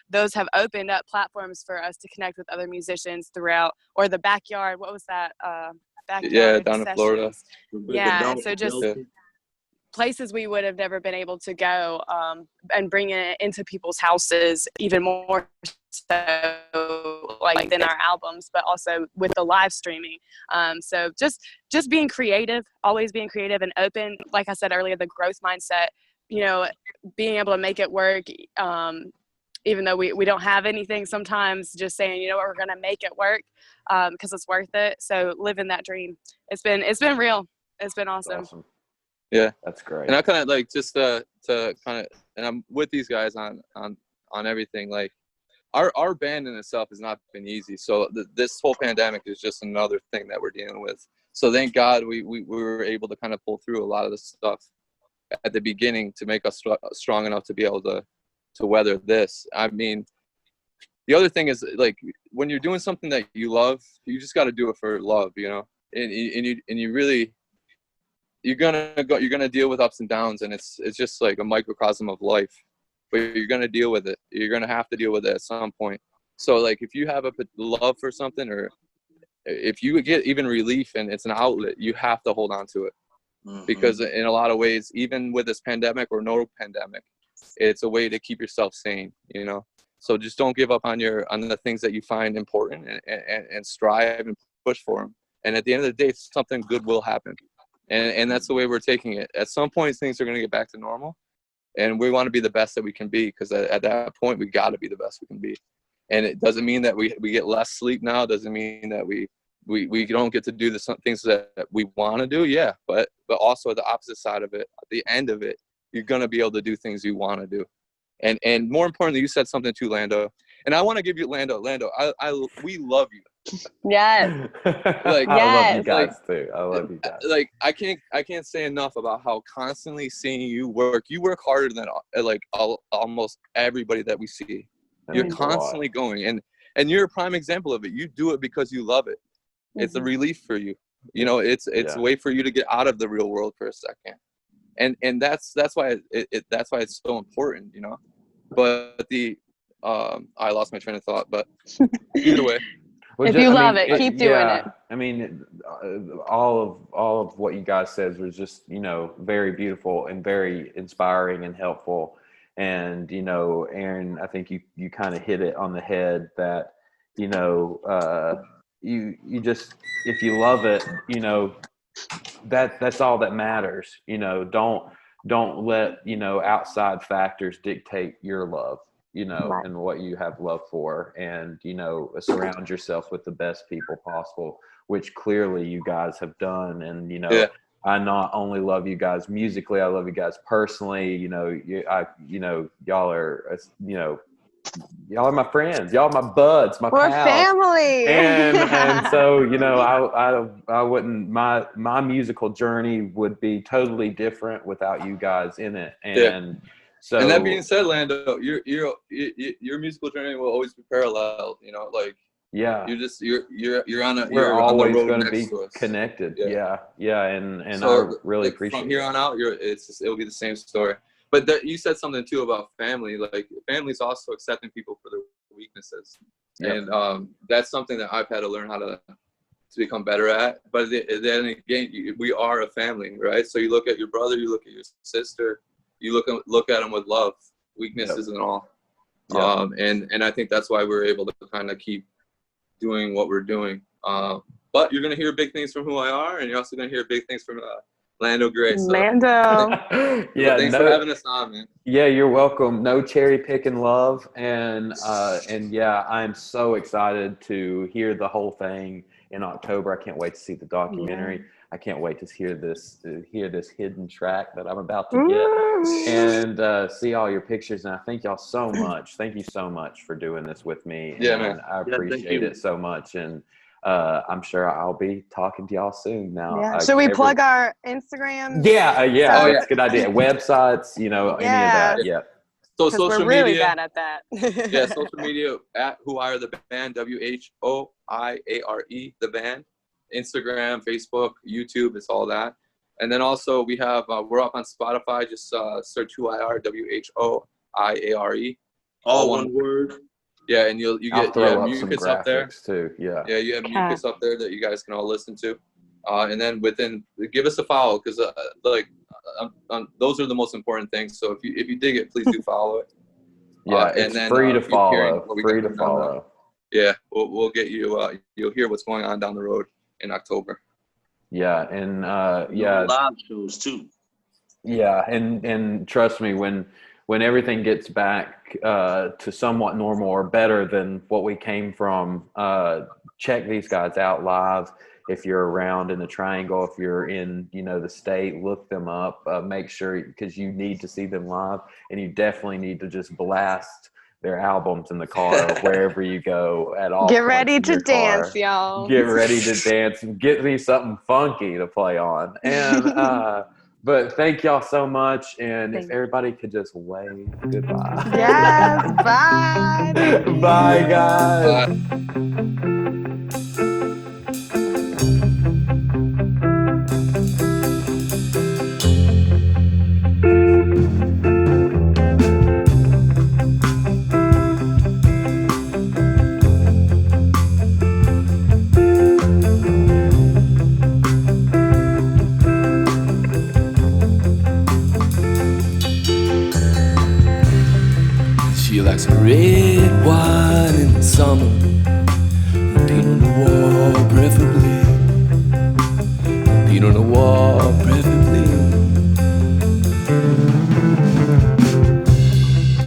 Those have opened up platforms for us to connect with other musicians throughout, or the backyard. What was that? Backyard Yeah, down sessions. in Florida. Yeah, so just places we would have never been able to go, and bringing it into people's houses even more so, like, than our albums, but also with the live streaming. So just being creative, always being creative and open. Like I said earlier, the growth mindset, being able to make it work, even though we don't have anything sometimes, just saying, we're going to make it work, because it's worth it. So living that dream. It's been real. It's been awesome. Yeah, that's great. And I kind of like, just to kind of, and I'm with these guys on everything. Like, our band in itself has not been easy. So this whole pandemic is just another thing that we're dealing with. So thank God we were able to kind of pull through a lot of the stuff at the beginning to make us strong enough to be able to weather this. I mean, the other thing is, like, when you're doing something that you love, you just got to do it for love, and you really, you're gonna deal with ups and downs, and it's just like a microcosm of life, but you're gonna deal with it. You're gonna have to deal with it at some point. So, like, if you have a love for something, or if you get even relief and it's an outlet, you have to hold on to it. Because in a lot of ways, even with this pandemic or no pandemic, it's a way to keep yourself sane, So just don't give up on the things that you find important, and strive and push for them. And at the end of the day, something good will happen. And that's the way we're taking it. At some point, things are going to get back to normal. And we want to be the best that we can be, because at that point, we got to be the best we can be. And it doesn't mean that we get less sleep now. It doesn't mean that we don't get to do the things that we want to do. Yeah, but also the opposite side of it, at the end of it, you're going to be able to do things you want to do. And more importantly, you said something too, Lando. And I want to give you Lando, we love you. Yes. Like, I love you yes. guys too. I love you guys. Like, I can't say enough about how constantly seeing you work. You work harder than like almost everybody that we see. You're constantly going, and you're a prime example of it. You do it because you love it. It's a relief for you. You know, it's a way for you to get out of the real world for a second. And that's why that's why it's so important, you know. But I lost my train of thought, but either way. Well, if you love it, keep doing it. I mean, all of what you guys said was just, you know, very beautiful and very inspiring and helpful. And, you know, Aaron, I think you kind of hit it on the head that, you know, you just, if you love it, you know, that's all that matters. You know, don't let, you know, outside factors dictate your love, you know, and what you have love for. And, you know, surround yourself with the best people possible, which clearly you guys have done. And, you know, I not only love you guys musically, I love you guys personally. You know, y'all are, you know, y'all are my friends, y'all are my buds, my We're pals. family. And so, you know, I wouldn't, my musical journey would be totally different without you guys in it. And so, and that being said, Lando, your musical journey will always be parallel, you know, like, you're on a, we're always going to be to connected. And so, I really like, appreciate from here on out, it'll be the same story. But you said something too about family. Like, family's also accepting people for their weaknesses, and that's something that I've had to learn how to become better at. But then again, we are a family, right? So you look at your brother, you look at your sister, you look at them with love, weaknesses and all. And I think that's why we're able to kind of keep doing what we're doing. But you're gonna hear big things from WhoIAre, and you're also gonna hear big things from Lando Gray. So. Lando. Thanks for having us on, man. Yeah, you're welcome. No cherry picking love. And yeah, I'm so excited to hear the whole thing in October. I can't wait to see the documentary. I can't wait to hear this hidden track that I'm about to get and see all your pictures. And I thank y'all so much. Thank you so much for doing this with me. And man. I appreciate it so much. And I'm sure I'll be talking to y'all soon now. Should we plug our Instagram? That's a good idea. Websites, you know, any of that. Yeah. So social we're really media, bad at that. social media at WhoIAre the band, WHOIARE the band. Instagram, Facebook, YouTube, it's all that. And then also we have we're up on Spotify. Just search WhoIAre, WHOIARE. All one word. Yeah, and you get Mukus up there too. Yeah, you have Mukus up there that you guys can all listen to. And then give us a follow, because those are the most important things. So if you dig it, please do follow it. It's free to follow. Free to follow. Yeah, we'll get you. You'll hear what's going on down the road in October. Yeah, and live shows too. Yeah, and trust me, when everything gets back to somewhat normal or better than what we came from, check these guys out live. If you're around in the Triangle, if you're in, you know, the state, look them up. Make sure, because you need to see them live, and you definitely need to just blast their albums in the car or wherever you go at all. Get ready to dance, y'all. Get ready to dance and get me something funky to play on. And but thank y'all so much. And if everybody could just wave goodbye. Yes, bye. Bye, guys. She likes red wine in the summer, Pinot Noir preferably. feet on the wall.